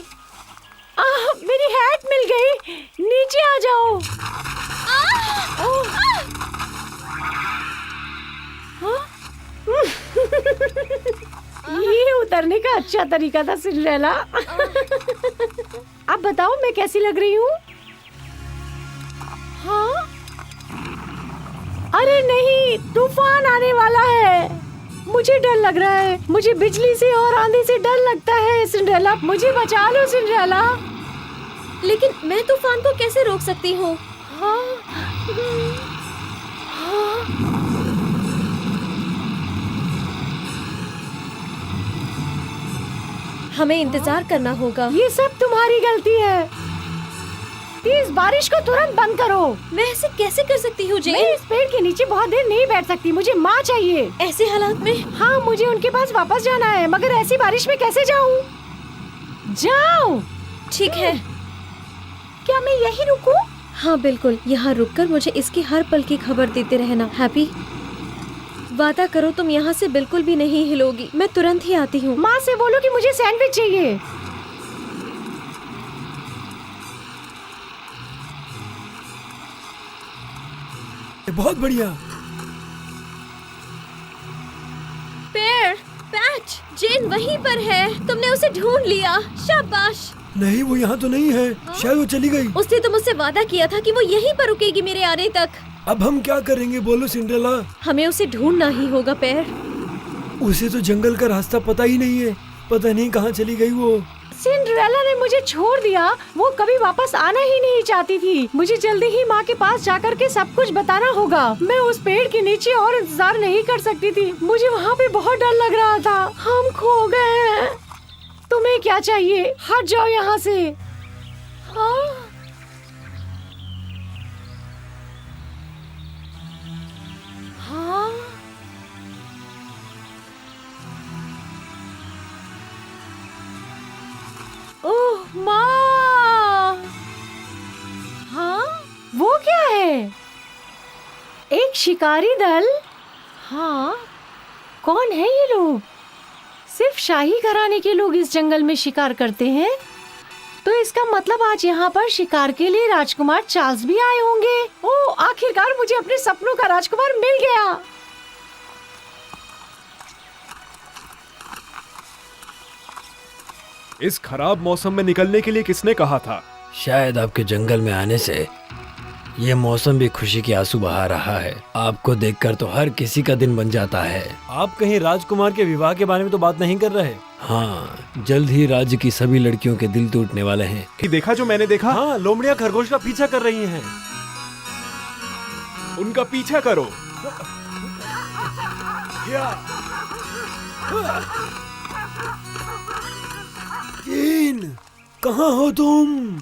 मेरी हैट मिल गई। नीचे आ जाओ। ये उतरने का अच्छा तरीका था सिंड्रेला। अब बताओ मैं कैसी लग रही हूँ? हाँ? अरे नहीं, तूफान आने वाला है। मुझे डर लग रहा है। मुझे बिजली से और आंधी से डर लगता है। सिंड्रेला, मुझे बचा लो सिंड्रेला। लेकिन मैं तूफान को कैसे रोक सकती हूँ? हाँ? हाँ? हमें इंतजार करना होगा। ये सब तुम्हारी गलती है। इस बारिश को तुरंत बंद करो। मैं ऐसे कैसे कर सकती हूँ मैं जेन? इस पेड़ के नीचे बहुत देर नहीं बैठ सकती। मुझे माँ चाहिए। ऐसे हालात में? हाँ, मुझे उनके पास वापस जाना है, मगर ऐसी बारिश में कैसे जाऊँ? जाओ। ठीक है। क्या मैं यही रुकूं? हाँ बिल्कुल, यहाँ रुककर मुझे इसकी हर पल की खबर देते रहना। हैप्पी, वादा करो तुम यहाँ से बिल्कुल भी नहीं हिलोगी। मैं तुरंत ही आती हूँ। माँ से बोलो कि मुझे सैंडविच चाहिए। बहुत बढ़िया। पेड़, पैच, जेन वहीं पर है। तुमने उसे ढूंढ लिया। शाबाश। नहीं, वो यहाँ तो नहीं है। शायद वो चली गई। उसने तो मुझसे वादा किया था कि वो यहीं पर रुकेगी मेरे आने तक। अब हम क्या करेंगे बोलो सिंड्रेला? हमें उसे ढूंढना ही होगा पैर। उसे तो जंगल का रास्ता पता ही नहीं है। पता नहीं कहाँ चली गई वो। सिंड्रेला ने मुझे छोड़ दिया। वो कभी वापस आना ही नहीं चाहती थी। मुझे जल्दी ही माँ के पास जाकर के सब कुछ बताना होगा। मैं उस पेड़ के नीचे और इंतजार नहीं कर सकती थी। मुझे वहाँ पे बहुत डर लग रहा था। हम खो गए हैं। तुम्हें क्या चाहिए? हट जाओ यहाँ से। हाँ? हाँ? ओह माँ! हाँ? वो क्या है? एक शिकारी दल? हाँ? कौन है ये लोग? सिर्फ शाही घराने के लोग इस जंगल में शिकार करते हैं? तो इसका मतलब आज यहाँ पर शिकार के लिए राजकुमार चार्ल्स भी आए होंगे। ओह, आखिरकार मुझे अपने सपनों का राजकुमार मिल गया। इस खराब मौसम में निकलने के लिए किसने कहा था? शायद आपके जंगल में आने से ये मौसम भी खुशी के आंसू बहा रहा है। आपको देखकर तो हर किसी का दिन बन जाता है। आप कहीं राजकुमार के विवाह के बारे में तो बात नहीं कर रहे? हाँ, जल्द ही राज्य की सभी लड़कियों के दिल टूटने वाले हैं। कि देखा जो मैंने देखा? हाँ, लोमड़ियाँ खरगोश का पीछा कर रही हैं। उनका पीछा करो। जीन, कहाँ हो तुम?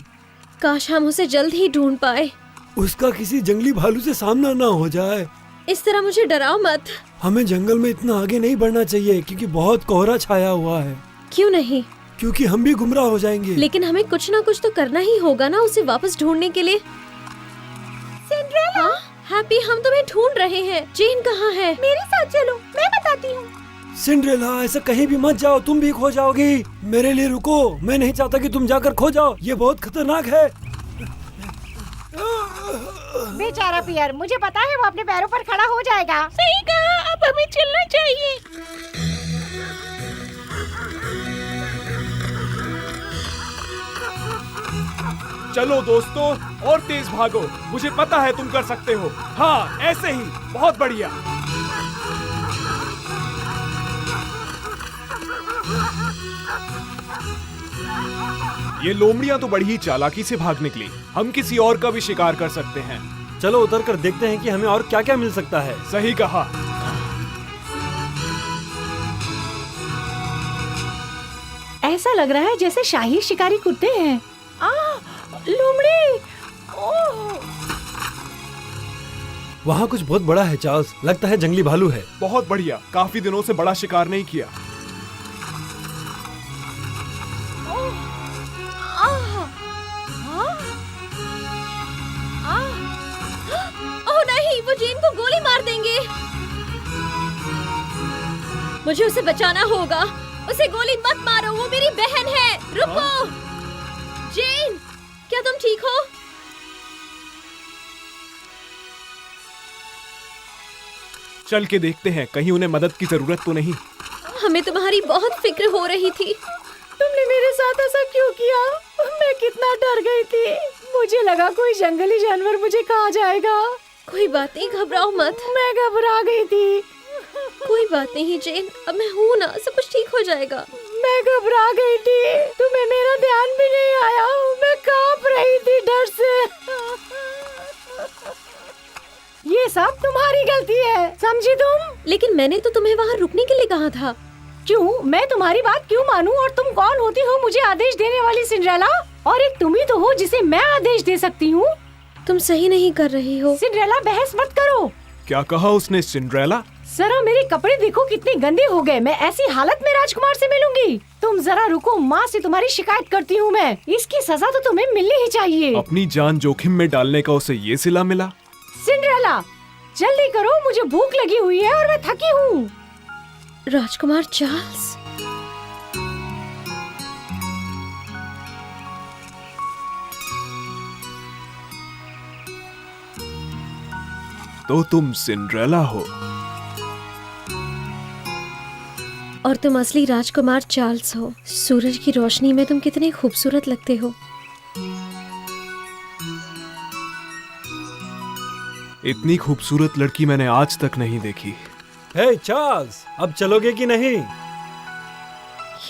काश हम उसे जल्द ही ढूंढ पाए। उसका किसी जंगली भालू से सामना ना हो जाए। इस तरह मुझे डराओ मत। हमें जंगल में इतना आगे नहीं बढ़ना चाहिए क्योंकि बहुत कोहरा छाया हुआ है। क्यों नहीं? क्योंकि हम भी गुमराह हो जाएंगे। लेकिन हमें कुछ ना कुछ तो करना ही होगा ना उसे वापस ढूंढने के लिए। सिंड्रेला, हाँ? हैप्पी, हम तुम्हें ढूंढ रहे हैं। जेन कहाँ है? मेरे साथ चलो, मैं बताती हूँ। सिंड्रेला, ऐसा कहीं भी मत जाओ, तुम भी खो जाओगी। मेरे लिए रुको, मैं नहीं चाहता कि तुम जाकर खो जाओ, ये बहुत खतरनाक है। बेचारा पियर, मुझे पता है वो अपने पैरों पर खड़ा हो जाएगा। सही कहा, अब हमें चलना चाहिए। चलो दोस्तों, और तेज भागो, मुझे पता है तुम कर सकते हो। हाँ, ऐसे ही, बहुत बढ़िया। ये लोमड़ियां तो बड़ी ही चालाकी से भाग निकली। हम किसी और का भी शिकार कर सकते हैं। चलो उतर कर देखते हैं कि हमें और क्या क्या मिल सकता है। सही कहा। ऐसा लग रहा है जैसे शाही शिकारी कुत्ते हैं। लोमड़ी! ओह! वहाँ कुछ बहुत बड़ा है चार्ल्स, लगता है जंगली भालू है। बहुत बढ़िया, काफी दिनों से बड़ा शिकार नहीं किया। ओह नहीं, वो जेन को गोली मार देंगे। मुझे उसे बचाना होगा। उसे गोली मत मारो, वो मेरी बहन है। रुको। जेन, क्या तुम ठीक हो? चल के देखते हैं, कहीं उन्हें मदद की जरूरत तो नहीं। हमें तुम्हारी बहुत फिक्र हो रही थी। तुमने मेरे साथ ऐसा क्यों किया? मैं कितना डर गई थी। मुझे लगा कोई जंगली जानवर मुझे खा जाएगा। कोई बात नहीं, घबराओ मत। मैं घबरा गई थी। कोई बात नहीं जेन, अब मैं हूँ ना, सब कुछ ठीक हो जाएगा। मैं घबरा गई थी, तुम्हें मेरा ध्यान भी नहीं आया। मैं कांप रही थी डर से। ये सब तुम्हारी गलती है, समझी तुम? लेकिन मैंने तो तुम्हें वहाँ रुकने के लिए कहा था। क्यों? मैं तुम्हारी बात क्यों मानूं? और तुम कौन होती हो मुझे आदेश देने वाली सिंड्रेला? और एक तुम ही तो हो जिसे मैं आदेश दे सकती हूँ। तुम सही नहीं कर रही हो। सिंड्रेला, बहस मत करो। क्या कहा उसने सिंड्रेला? जरा मेरे कपड़े देखो कितने गंदे हो गए। मैं ऐसी हालत में राजकुमार से मिलूंगी? तुम जरा रुको, माँ से तुम्हारी शिकायत करती हूँ मैं। इसकी सजा तो तुम्हें मिलनी ही चाहिए। अपनी जान जोखिम में डालने का उसे ये सिला मिला। सिंड्रेला, जल्दी करो, मुझे भूख लगी हुई है और मैं थकी हूँ। राजकुमार चार्ल्स, तो तुम सिंड्रेला हो? और तुम असली राजकुमार चार्ल्स हो। सूरज की रोशनी में तुम कितने खूबसूरत लगते हो। इतनी खूबसूरत लड़की मैंने आज तक नहीं देखी। हे चार्ल्स, अब चलोगे कि नहीं?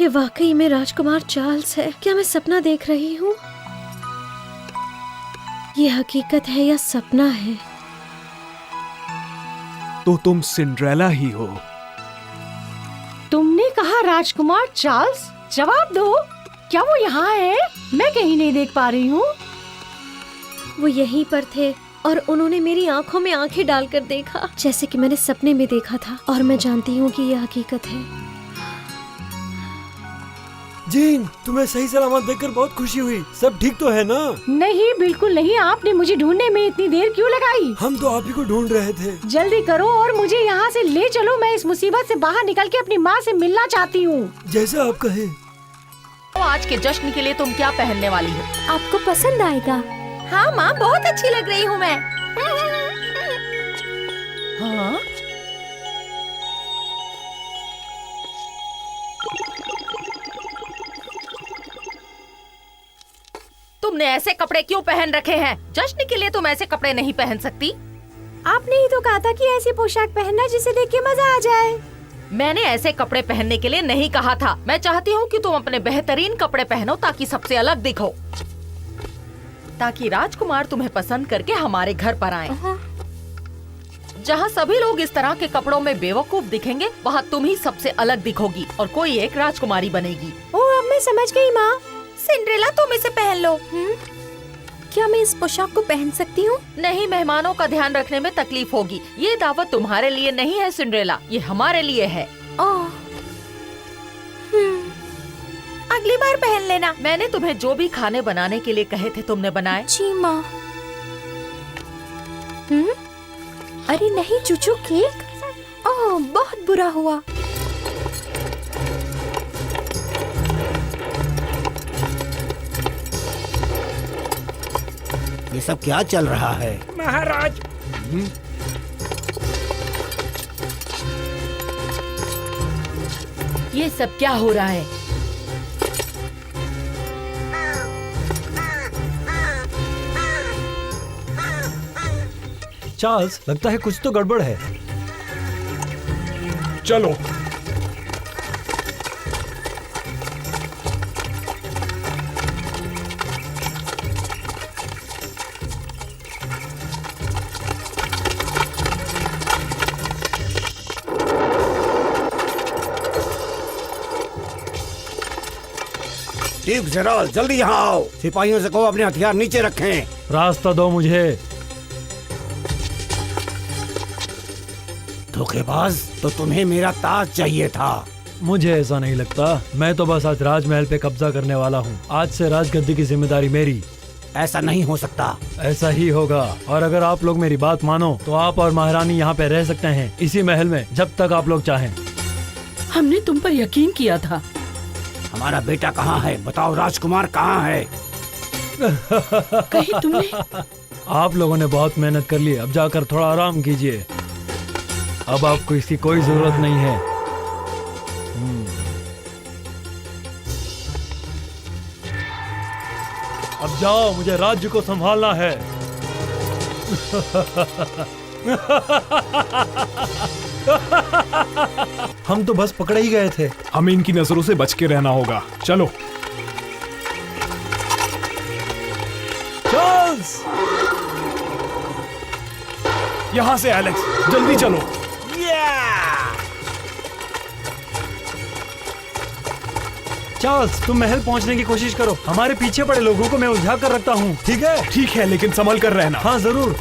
ये वाकई में राजकुमार चार्ल्स है? क्या मैं सपना देख रही हूँ? ये हकीकत है या सपना है? तो तुम सिंड्रेला ही हो? तुमने कहा राजकुमार चार्ल्स? जवाब दो, क्या वो यहाँ है? मैं कहीं नहीं देख पा रही हूँ। वो यहीं पर थे और उन्होंने मेरी आंखों में आंखें डालकर देखा, जैसे कि मैंने सपने में देखा था। और मैं जानती हूँ कि ये हकीकत है। जीन, तुम्हें सही सलामत देखकर बहुत खुशी हुई। सब ठीक तो है ना? नहीं, बिल्कुल नहीं। आपने मुझे ढूंढने में इतनी देर क्यों लगाई? हम तो आप ही को ढूंढ रहे थे। जल्दी करो और मुझे यहाँ से ले चलो। मैं इस मुसीबत से बाहर निकल के अपनी माँ से मिलना चाहती हूँ। जैसा आप कहें। तो आज के जश्न के लिए तुम क्या पहनने वाली हो? आपको पसंद आएगा। हाँ माँ, बहुत अच्छी लग रही हूँ मैं। हाँ? तुमने ऐसे कपड़े क्यों पहन रखे हैं? जश्न के लिए तुम ऐसे कपड़े नहीं पहन सकती। आपने ही तो कहा था कि ऐसी पोशाक पहनना जिसे देख के मजा आ जाए। मैंने ऐसे कपड़े पहनने के लिए नहीं कहा था। मैं चाहती हूँ कि तुम अपने बेहतरीन कपड़े पहनो ताकि सबसे अलग दिखो, ताकि राजकुमार तुम्हें पसंद करके हमारे घर पर आए। जहाँ सभी लोग इस तरह के कपड़ों में बेवकूफ दिखेंगे, वहाँ तुम ही सबसे अलग दिखोगी और कोई एक राजकुमारी बनेगी। ओह, अब मैं समझ गई माँ। सिंड्रेला, तुम इसे पहन लो। क्या मैं इस पोशाक को पहन सकती हूँ? नहीं, मेहमानों का ध्यान रखने में तकलीफ होगी। ये दावत तुम्हारे लिए नहीं है सिंड्रेला, ये हमारे लिए है। ओह, अगली बार पहन लेना। मैंने तुम्हें जो भी खाने बनाने के लिए कहे थे तुमने बनाए। जी माँ। अरे नहीं चूचू, केक। ओह, बहुत बुरा हुआ। ये सब क्या चल रहा है? महाराज, ये सब क्या हो रहा है? चार्ल्स, लगता है कुछ तो गड़बड़ है। चलो। ड्यूक जेराल्ड, जल्दी यहाँ आओ। सिपाहियों से कहो अपने हथियार नीचे रखें। रास्ता दो मुझे। धोखेबाज, तो तुम्हें मेरा ताज चाहिए था। मुझे ऐसा नहीं लगता। मैं तो बस आज राजमहल पे कब्जा करने वाला हूँ। आज से राजगद्दी की जिम्मेदारी मेरी। ऐसा नहीं हो सकता। ऐसा ही होगा, और अगर आप लोग मेरी बात मानो तो आप और महारानी यहाँ पे रह सकते हैं, इसी महल में, जब तक आप लोग चाहें। हमने तुम पर यकीन किया था। हमारा बेटा कहाँ है? बताओ, राजकुमार कहाँ है? कहीं तुमने आप लोगों ने बहुत मेहनत कर ली, अब जाकर थोड़ा आराम कीजिए। अब आपको इसकी कोई जरूरत नहीं है। अब जाओ, मुझे राज्य को संभालना है। हम तो बस पकड़े ही गए थे। हमें इनकी नजरों से बच के रहना होगा। चलो। चार्ल्स! यहाँ से एलेक्स, जल्दी चलो। चार्ल्स, तुम महल पहुंचने की कोशिश करो। हमारे पीछे पड़े लोगों को मैं उलझा कर रखता हूँ, ठीक है? ठीक है, लेकिन संभल कर रहना। हाँ, जरूर।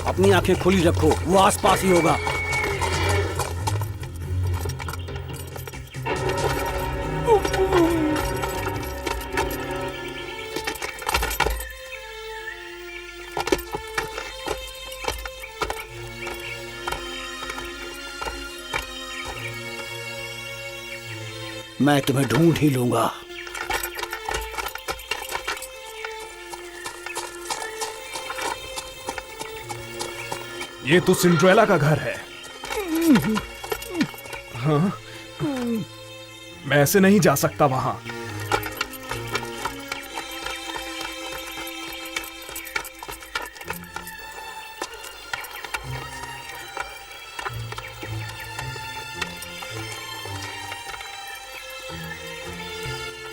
अपनी आंखें खुली रखो, वो आसपास ही होगा। मैं तुम्हें ढूंढ ही लूंगा। ये तो सिंड्रेला का घर है। हाँ? मैं ऐसे नहीं जा सकता वहां।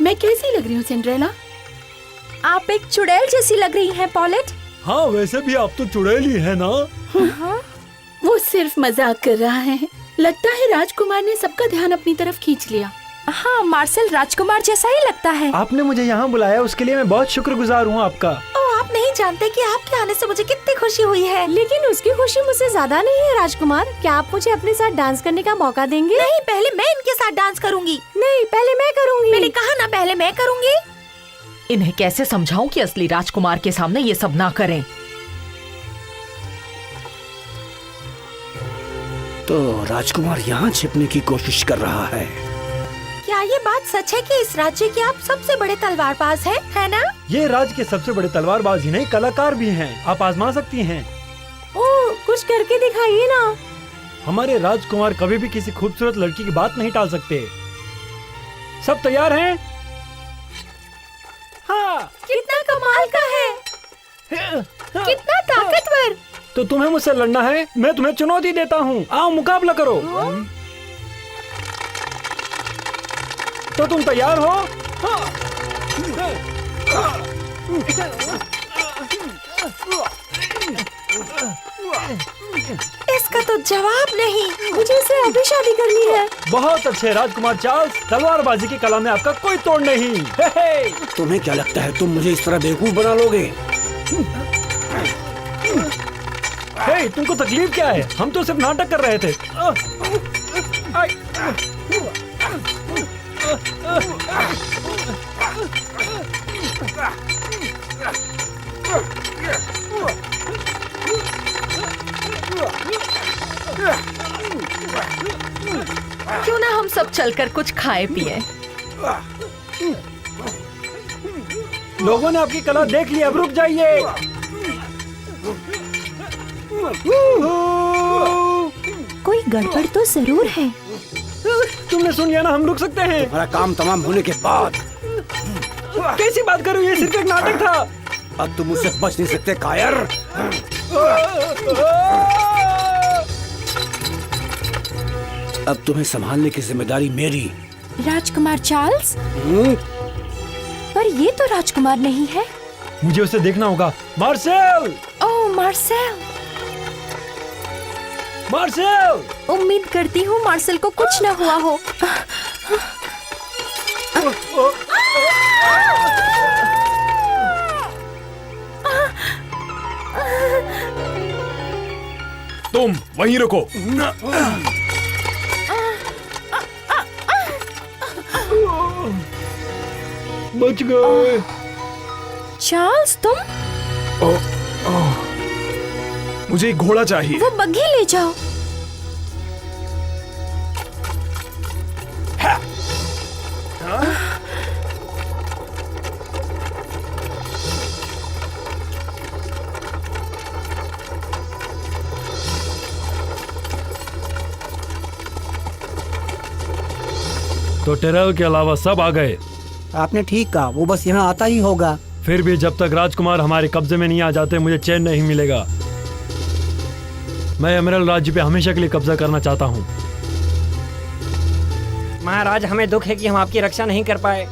मैं कैसी लग रही हूँ सिंड्रेला? आप एक चुड़ैल जैसी लग रही हैं, पॉलेट। हाँ, वैसे भी आप तो चुड़ैली है ना? वो सिर्फ मजाक कर रहा है। लगता है राजकुमार ने सबका ध्यान अपनी तरफ खींच लिया। हाँ, मार्शल राजकुमार जैसा ही लगता है। आपने मुझे यहाँ बुलाया, उसके लिए मैं बहुत शुक्रगुजार हूँ आपका। ओह, आप नहीं जानते कि आपके आने से मुझे कितनी खुशी हुई है। लेकिन उसकी खुशी मुझसे ज्यादा नहीं है राजकुमार। क्या आप मुझे अपने साथ डांस करने का मौका देंगे? नहीं, पहले मैं इनके साथ डांस करूंगी। नहीं, पहले मैं करूंगी। मैंने कहा ना, पहले मैं करूंगी। इन्हें कैसे समझाऊं कि असली राजकुमार के सामने ये सब ना करें? तो राजकुमार यहाँ छिपने की कोशिश कर रहा है। क्या ये बात सच है कि इस राज्य के आप सबसे बड़े तलवारबाज हैं, है ना? ये राज्य के सबसे बड़े तलवारबाज ही नहीं, कलाकार भी हैं। आप आजमा सकती हैं। ओह, कुछ करके दिखाइए ना। हमारे राजकुमार कभी भी किसी खूबसूरत लड़की की बात नहीं टाल सकते। सब तैयार हैं? हाँ। कितना कमाल का है, कितना ताकतवर। तो तुम्हें मुझसे लड़ना है? मैं तुम्हें चुनौती देता हूँ, आओ मुकाबला करो। तो तुम तैयार हो? इसका तो जवाब नहीं, मुझे इससे अभी शादी करनी है। बहुत अच्छे राजकुमार चार्ल्स, तलवारबाजी की कला में आपका कोई तोड़ नहीं। हे। तुम्हें क्या लगता है तुम मुझे इस तरह बेवकूफ बना लोगे? हे, तुमको तकलीफ क्या है? हम तो सिर्फ नाटक कर रहे थे। क्यों ना हम सब चलकर कुछ खाए पिए। लोगों ने आपकी कला देख ली, अब रुक जाइए। कोई गड़बड़ तो जरूर है। तुमने सुन लिया ना, हम रुक सकते हैं। हमारा काम तमाम होने के बाद। कैसी बात कर रही हो? ये सिर्फ एक नाटक था। अब तुम मुझसे बच नहीं सकते कायर। अब तुम्हें संभालने की जिम्मेदारी मेरी। राजकुमार चार्ल्स, पर ये तो राजकुमार नहीं है। मुझे उसे देखना होगा। मार्सेल! ओह मार्सेल, मार्सेल! उम्मीद करती हूँ मार्सेल को कुछ न हुआ हो। तुम वहीं रुको। बच गए। चार्ल्स तुम? मुझे एक घोड़ा चाहिए। वो बग्घी ले जाओ। तो टेरल के अलावा सब आ गए। आपने ठीक कहा, वो बस यहाँ आता ही होगा। फिर भी जब तक राजकुमार हमारे कब्जे में नहीं आ जाते मुझे चैन नहीं मिलेगा। मैं एमरल्ड राज्य पे हमेशा के लिए कब्जा करना चाहता हूँ। महाराज, हमें दुख है कि हम आपकी रक्षा नहीं कर पाए।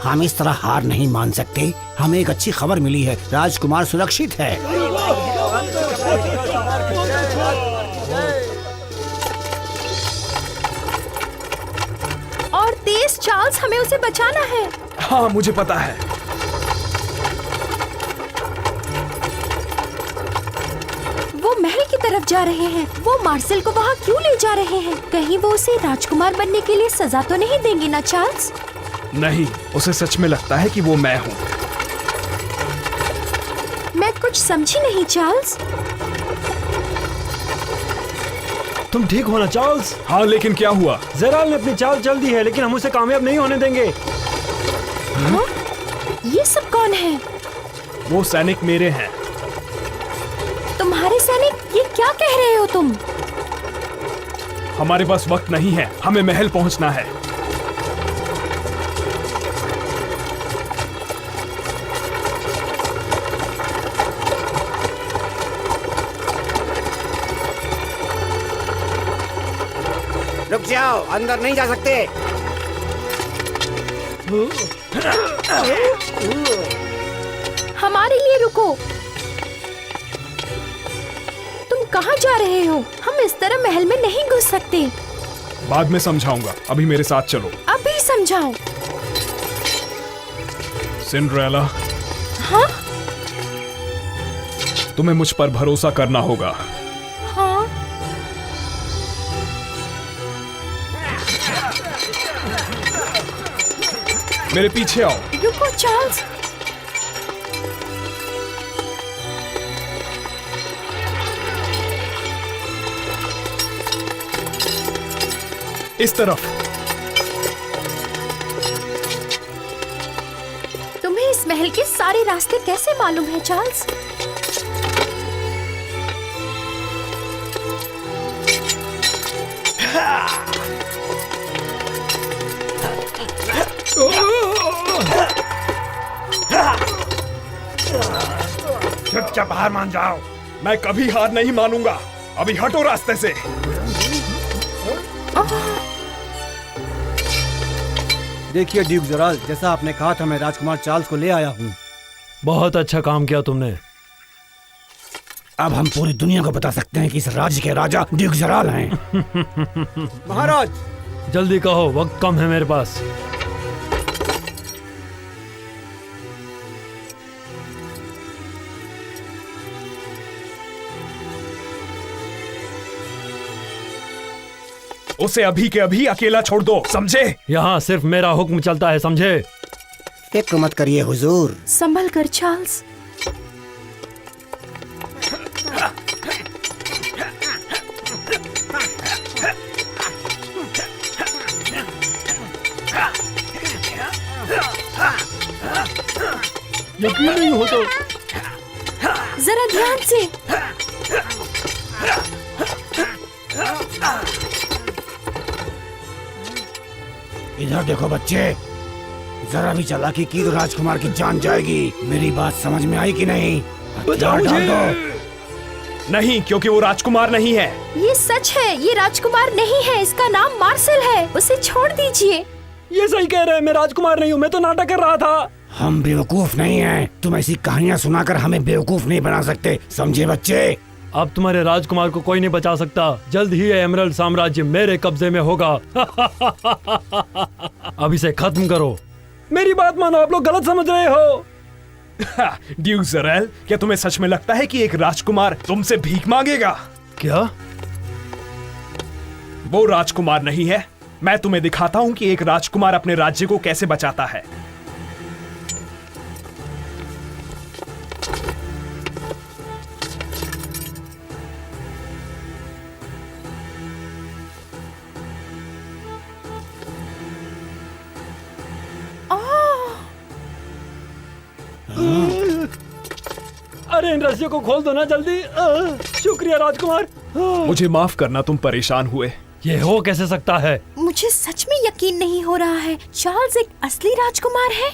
हम इस तरह हार नहीं मान सकते। हमें एक अच्छी खबर मिली है, राजकुमार सुरक्षित है। और तेज चार्ल्स, हमें उसे बचाना है। हाँ मुझे पता है। वो महल की तरफ जा रहे हैं। वो मार्सेल को वहाँ क्यों ले जा रहे हैं? कहीं वो उसे राजकुमार बनने के लिए सजा तो नहीं देंगे ना चार्ल्स? नहीं, उसे सच में लगता है कि वो मैं हूँ। मैं कुछ समझी नहीं चार्ल्स। तुम ठीक हो ना चार्ल्स? हाँ लेकिन क्या हुआ? जेराल ने अपनी चाल चल दी है, लेकिन हम उसे कामयाब नहीं होने देंगे। हाँ? ये सब कौन है? वो सैनिक मेरे हैं। तुम्हारे सैनिक? ये क्या कह रहे हो तुम? हमारे पास वक्त नहीं है, हमें महल पहुंचना है। रुक जाओ, अंदर नहीं जा सकते। हमारे लिए रुको। तुम कहाँ जा रहे हो? हम इस तरह महल में नहीं घुस सकते। बाद में समझाऊंगा, अभी मेरे साथ चलो। अभी समझाओ। सिंड्रेला, हाँ? तुम्हें मुझ पर भरोसा करना होगा। हाँ? मेरे पीछे आओ। रुको चार्ल्स। इस तरफ। तुम्हें इस महल के सारे रास्ते कैसे मालूम है चार्ल्स? चुपचाप हार मान जाओ। मैं कभी हार नहीं मानूंगा। अभी हटो रास्ते से। देखिए ड्यूक जराल, जैसा आपने कहा था मैं राजकुमार चार्ल्स को ले आया हूँ। बहुत अच्छा काम किया तुमने। अब हम पूरी दुनिया को बता सकते हैं कि इस राज्य के राजा ड्यूक जराल हैं। महाराज जल्दी कहो, वक्त कम है मेरे पास। उसे अभी के अभी अकेला छोड़ दो, समझे? यहाँ सिर्फ मेरा हुक्म चलता है, समझे? फिक्र मत करिए हुजूर। संभल कर चार्ल्स। यकीन नहीं होता। जरा ध्यान से। इधर देखो बच्चे, जरा भी चालाकी की तो राजकुमार की जान जाएगी। मेरी बात समझ में आई कि नहीं? हथियार डाल दो। नहीं, क्योंकि वो राजकुमार नहीं है। ये सच है, ये राजकुमार नहीं है। इसका नाम मार्सेल है। उसे छोड़ दीजिए। ये सही कह रहे हैं, मैं राजकुमार नहीं हूँ, मैं तो नाटक कर रहा था। हम बेवकूफ नहीं हैं। तुम ऐसी कहानियाँ सुनाकर हमें बेवकूफ नहीं बना सकते, समझे बच्चे? अब तुम्हारे राजकुमार को कोई नहीं बचा सकता। जल्द ही ये एमरल्ड साम्राज्य मेरे कब्जे में होगा। अब इसे खत्म करो। मेरी बात मानो, आप लोग गलत समझ रहे हो। ड्यूक जराल, क्या तुम्हें सच में लगता है कि एक राजकुमार तुमसे भीख मांगेगा? क्या? वो राजकुमार नहीं है। मैं तुम्हें दिखाता हूँ कि एक राजकुमार अपने राज्य को कैसे बचाता है। अरे इन रस्सियों को खोल दो ना जल्दी। शुक्रिया राजकुमार। मुझे माफ करना, तुम परेशान हुए। ये हो कैसे सकता है? मुझे सच में यकीन नहीं हो रहा है। चार्ल्स एक असली राजकुमार है।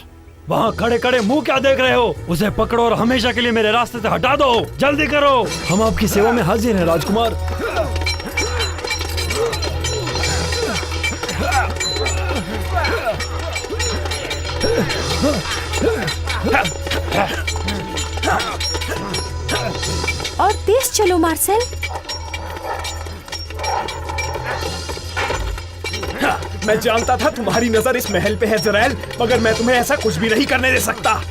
वहाँ खड़े खड़े मुंह क्या देख रहे हो? उसे पकड़ो और हमेशा के लिए मेरे रास्ते से हटा दो। जल्दी करो। हम आपकी सेवा में हाजिर हैं राजकुमार। और तेज चलो मार्सेल। मैं जानता था तुम्हारी नजर इस महल पे है जराल, मगर मैं तुम्हें ऐसा कुछ भी नहीं करने दे सकता।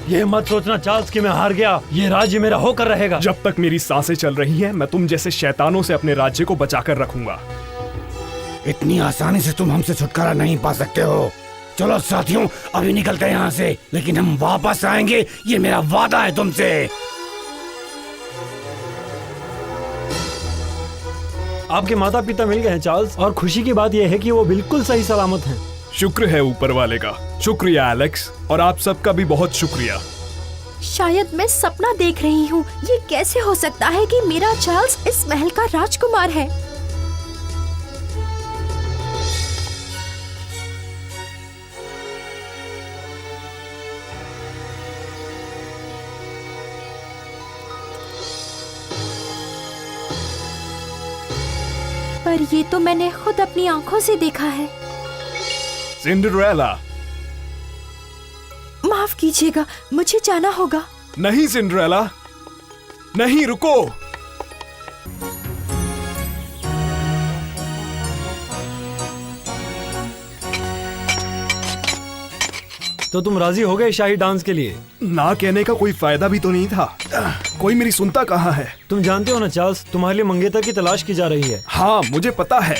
ये मत सोचना चार्ल्स कि मैं हार गया। ये राज्य मेरा होकर रहेगा। जब तक मेरी सांसें चल रही हैं, मैं तुम जैसे शैतानों से अपने राज्य को बचाकर रखूंगा। इतनी आसानी से तुम हमसे छुटकारा नहीं पा सकते हो। चलो साथियों, अभी निकलते हैं यहाँ से, लेकिन हम वापस आएंगे, ये मेरा वादा है तुमसे। आपके माता पिता मिल गए हैं चार्ल्स, और खुशी की बात यह है कि वो बिल्कुल सही सलामत हैं। शुक्र है ऊपर वाले का। शुक्रिया एलेक्स, और आप सबका भी बहुत शुक्रिया। शायद मैं सपना देख रही हूँ। ये कैसे हो सकता है कि मेरा चार्ल्स इस महल का राजकुमार है? पर ये तो मैंने खुद अपनी आंखों से देखा है। सिंड्रेला। माफ कीजिएगा, मुझे जाना होगा। नहीं सिंड्रेला, नहीं, रुको। तो तुम राजी हो गए शाही डांस के लिए? ना कहने का कोई फायदा भी तो नहीं था। कोई मेरी सुनता कहाँ है? तुम जानते हो ना चार्ल्स, तुम्हारे लिए मंगेतर की तलाश की जा रही है। हाँ, मुझे पता है।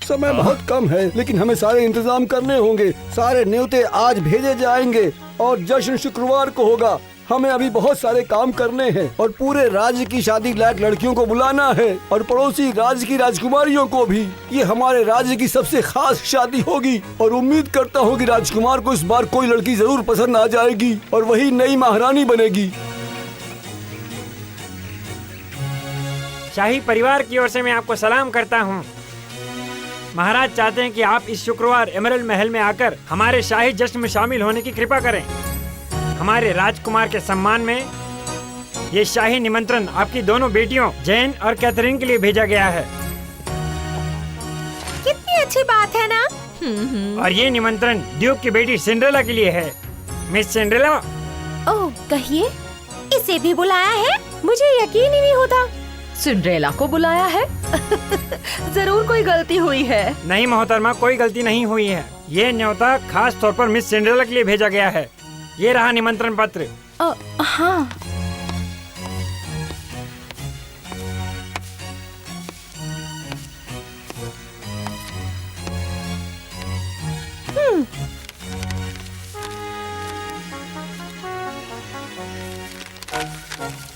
समय बहुत कम है, लेकिन हमें सारे इंतजाम करने होंगे। सारे न्योते आज भेजे जाएंगे और जश्न शुक्रवार को होगा। हमें अभी बहुत सारे काम करने हैं और पूरे राज्य की शादी लायक लड़कियों को बुलाना है और पड़ोसी राज्य की राजकुमारियों को भी। ये हमारे राज्य की सबसे खास शादी होगी और उम्मीद करता हूँ कि राजकुमार को इस बार कोई लड़की जरूर पसंद आ जाएगी और वही नई महारानी बनेगी। शाही परिवार की ओर से मैं आपको सलाम करता हूँ। महाराज चाहते हैं कि आप इस शुक्रवार एमरल्ड महल में आकर हमारे शाही जश्न में शामिल होने की कृपा करें। हमारे राजकुमार के सम्मान में ये शाही निमंत्रण आपकी दोनों बेटियों जैन और कैथरीन के लिए भेजा गया है। कितनी अच्छी बात है ना। और ये निमंत्रण ड्यूक की बेटी सिंड्रेला के लिए है। मिस सिंड्रेला, ओह, कहिए, इसे भी बुलाया है? मुझे यकीन ही नहीं होता। सिंड्रेला को बुलाया है? जरूर कोई गलती हुई है। नहीं मोहतरमा, कोई गलती नहीं हुई है। ये न्योता खास तौर पर मिस सिंड्रेला के लिए भेजा गया है। ये रहा निमंत्रण पत्र। हाँ।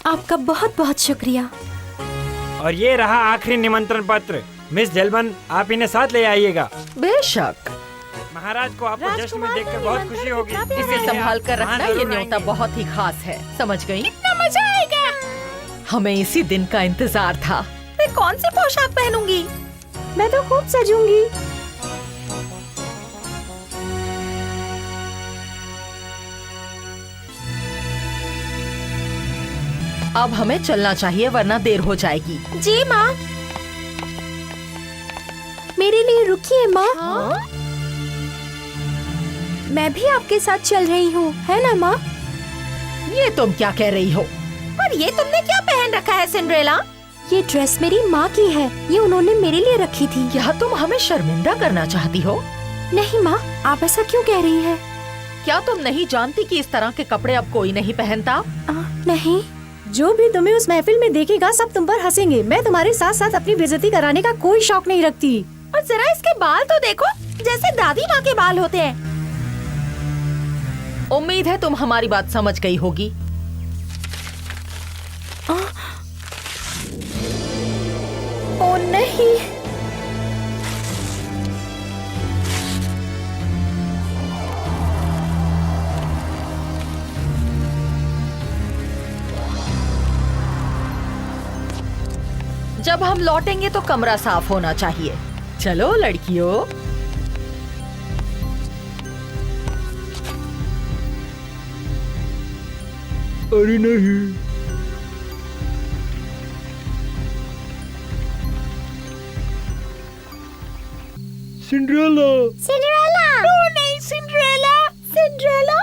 आपका बहुत बहुत शुक्रिया। और ये रहा आखिरी निमंत्रण पत्र। मिस जेलबन, आप इन्हें साथ ले आइएगा। बेशक। महाराज को आपको जश्न में देखकर बहुत खुशी होगी। इसे संभाल कर रखना, ये न्योता बहुत ही खास है। समझ गई? कितना मजा आएगा। हमें इसी दिन का इंतजार था। मैं कौन सी पोशाक पहनूंगी? मैं तो खूब सजूंगी। अब हमें चलना चाहिए वरना देर हो जाएगी। जी माँ। मेरे लिए रुकिए माँ। मैं भी आपके साथ चल रही हूँ, है ना माँ? ये तुम क्या कह रही हो? पर ये तुमने क्या पहन रखा है सिंड्रेला? ये ड्रेस मेरी माँ की है। ये उन्होंने मेरे लिए रखी थी। क्या तुम हमें शर्मिंदा करना चाहती हो? नहीं माँ, आप ऐसा क्यों कह रही है? क्या तुम नहीं जानती कि इस तरह के कपड़े अब कोई नहीं पहनता? नहीं। जो भी तुम्हें उस महफिल में देखेगा सब तुम पर हंसेंगे। मैं तुम्हारे साथ साथ अपनी बेइज्जती कराने का कोई शौक नहीं रखती। और जरा इसके बाल तो देखो, जैसे दादी माँ के बाल होते हैं। उम्मीद है तुम हमारी बात समझ गई होगी। ओ नहीं। जब हम लौटेंगे तो कमरा साफ होना चाहिए। चलो लड़कियों। अरे नहीं, सिंड्रेला। सिंड्रेला। ओ नहीं, सिंड्रेला। सिंड्रेला।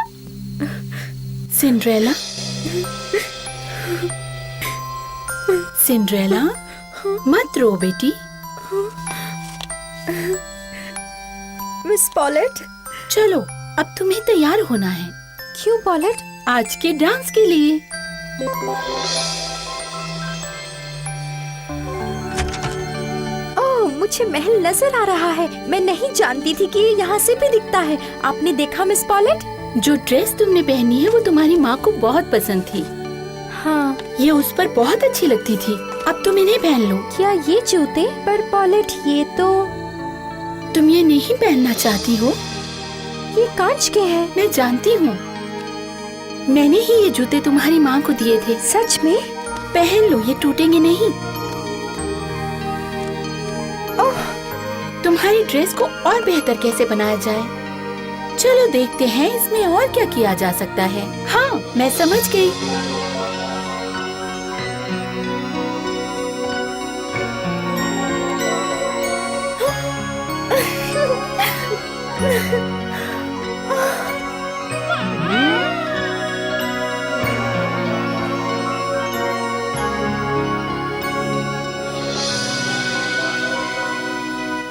सिंड्रेला, सिंड्रेला, मत रो बेटी। मिस पॉलेट। चलो, अब तुम्हें तैयार होना है। क्यों पॉलेट? आज के डांस के लिए। ओह, मुझे महल नजर आ रहा है। मैं नहीं जानती थी कि ये यहाँ से भी दिखता है। आपने देखा मिस पॉलेट? जो ड्रेस तुमने पहनी है वो तुम्हारी माँ को बहुत पसंद थी। हाँ। ये उस पर बहुत अच्छी लगती थी। अब तुम इन्हें पहन लो। क्या ये जूते? पर पॉलेट, ये तो। तुम ये नहीं पहनना चाहती हो? ये कांच के हैं। मैं जानती हूँ। मैंने ही ये जूते तुम्हारी माँ को दिए थे। सच में? पहन लो, ये टूटेंगे नहीं। ओह, तुम्हारी ड्रेस को और बेहतर कैसे बनाया जाए? चलो देखते हैं इसमें और क्या किया जा सकता है। हाँ, मैं समझ गई।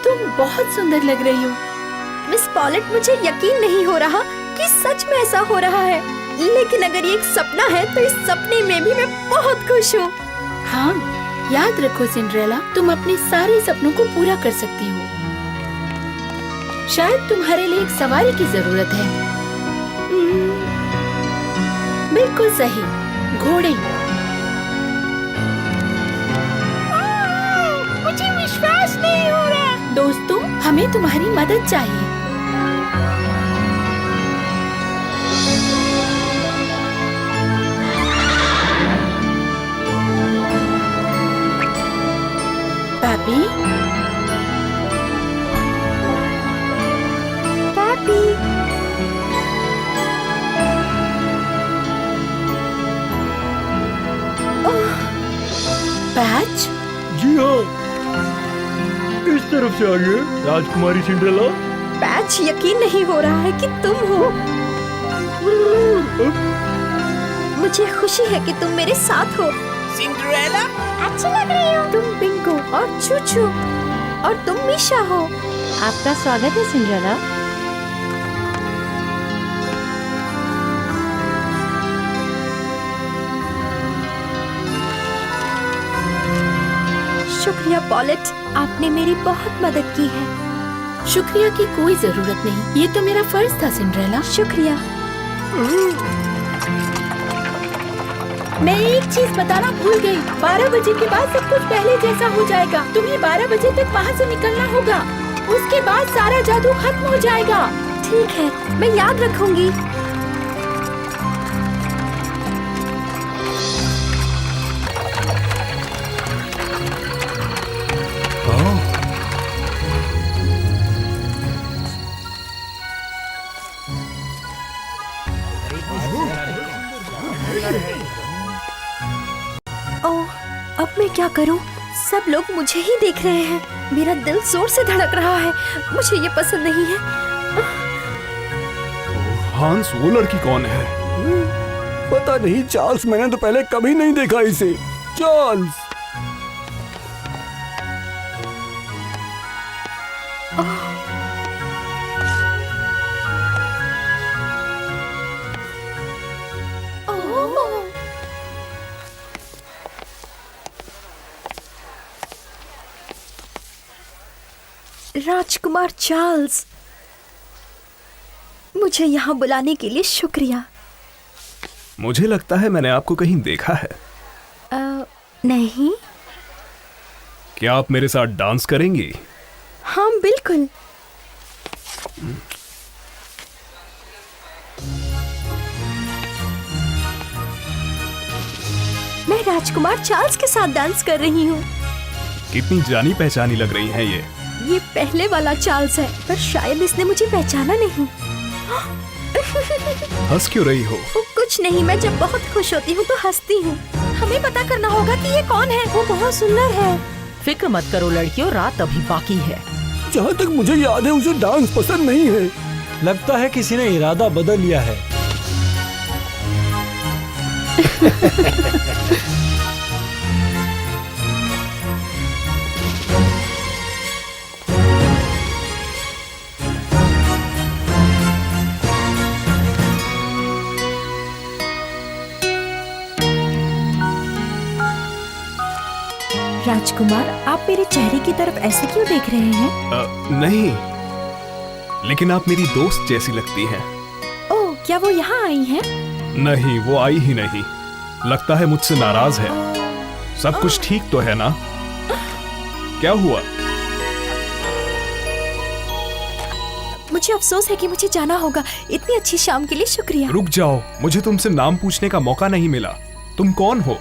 तुम बहुत सुंदर लग रही हो। मिस पॉलेट, मुझे यकीन नहीं हो रहा कि सच में ऐसा हो रहा है। लेकिन अगर ये एक सपना है तो इस सपने में भी मैं बहुत खुश हूँ। हाँ, याद रखो सिंड्रेला, तुम अपने सारे सपनों को पूरा कर सकती हो। शायद तुम्हारे लिए एक सवारी की जरूरत है। बिल्कुल सही, घोड़े। मुझे विश्वास नहीं हो रहा। दोस्तों, हमें तुम्हारी मदद चाहिए। पापी, पापी, पैच। जी हाँ, इस तरफ से आइए राजकुमारी सिंड्रेला। पैच, यकीन नहीं हो रहा है कि तुम हो। मुझे खुशी है कि तुम मेरे साथ हो। सिंड्रेला, अच्छी लग रही हो। तुम बिंगो और चूचू और तुम मीशा हो। आपका स्वागत है सिंड्रेला। शुक्रिया पॉलेट, आपने मेरी बहुत मदद की है। शुक्रिया की कोई जरूरत नहीं, ये तो मेरा फर्ज था सिंड्रेला। शुक्रिया। मैं एक चीज बताना भूल गई, 12 बजे के बाद सब कुछ पहले जैसा हो जाएगा। तुम्हें 12 बजे तक वहाँ से निकलना होगा, उसके बाद सारा जादू खत्म हो जाएगा। ठीक है, मैं याद रखूंगी। ओह, अब मैं क्या करूं? सब लोग मुझे ही देख रहे हैं। मेरा दिल जोर से धड़क रहा है। मुझे ये पसंद नहीं है। हांस, वो लड़की कौन है? पता नहीं चार्ल्स, मैंने तो पहले कभी नहीं देखा इसे। चार्ल्स, राजकुमार चार्ल्स, मुझे यहाँ बुलाने के लिए शुक्रिया। मुझे लगता है मैंने आपको कहीं देखा है। नहीं। क्या आप मेरे साथ डांस करेंगी? हाँ, बिल्कुल। मैं राजकुमार चार्ल्स के साथ डांस कर रही हूँ। कितनी जानी पहचानी लग रही हैं ये। ये पहले वाला चार्ल्स है, पर शायद इसने मुझे पहचाना नहीं। हंस क्यों रही हो? कुछ नहीं, मैं जब बहुत खुश होती हूँ तो हंसती हूँ। हमें पता करना होगा कि ये कौन है। वो बहुत सुंदर है। फिक्र मत करो लड़कियों, रात अभी बाकी है। जहाँ तक मुझे याद है उसे डांस पसंद नहीं है। लगता है किसी ने इरादा बदल लिया है। राजकुमार, आप मेरे चेहरे की तरफ ऐसे क्यों देख रहे हैं? नहीं, लेकिन आप मेरी दोस्त जैसी लगती हैं। ओह, क्या वो यहाँ आई हैं? नहीं, वो आई ही नहीं। लगता है मुझसे नाराज है। सब कुछ ठीक तो है ना? क्या हुआ? मुझे अफसोस है कि मुझे जाना होगा। इतनी अच्छी शाम के लिए शुक्रिया। रुक जाओ, मुझे तुमसे नाम पूछने का मौका नहीं मिला। तुम कौन हो?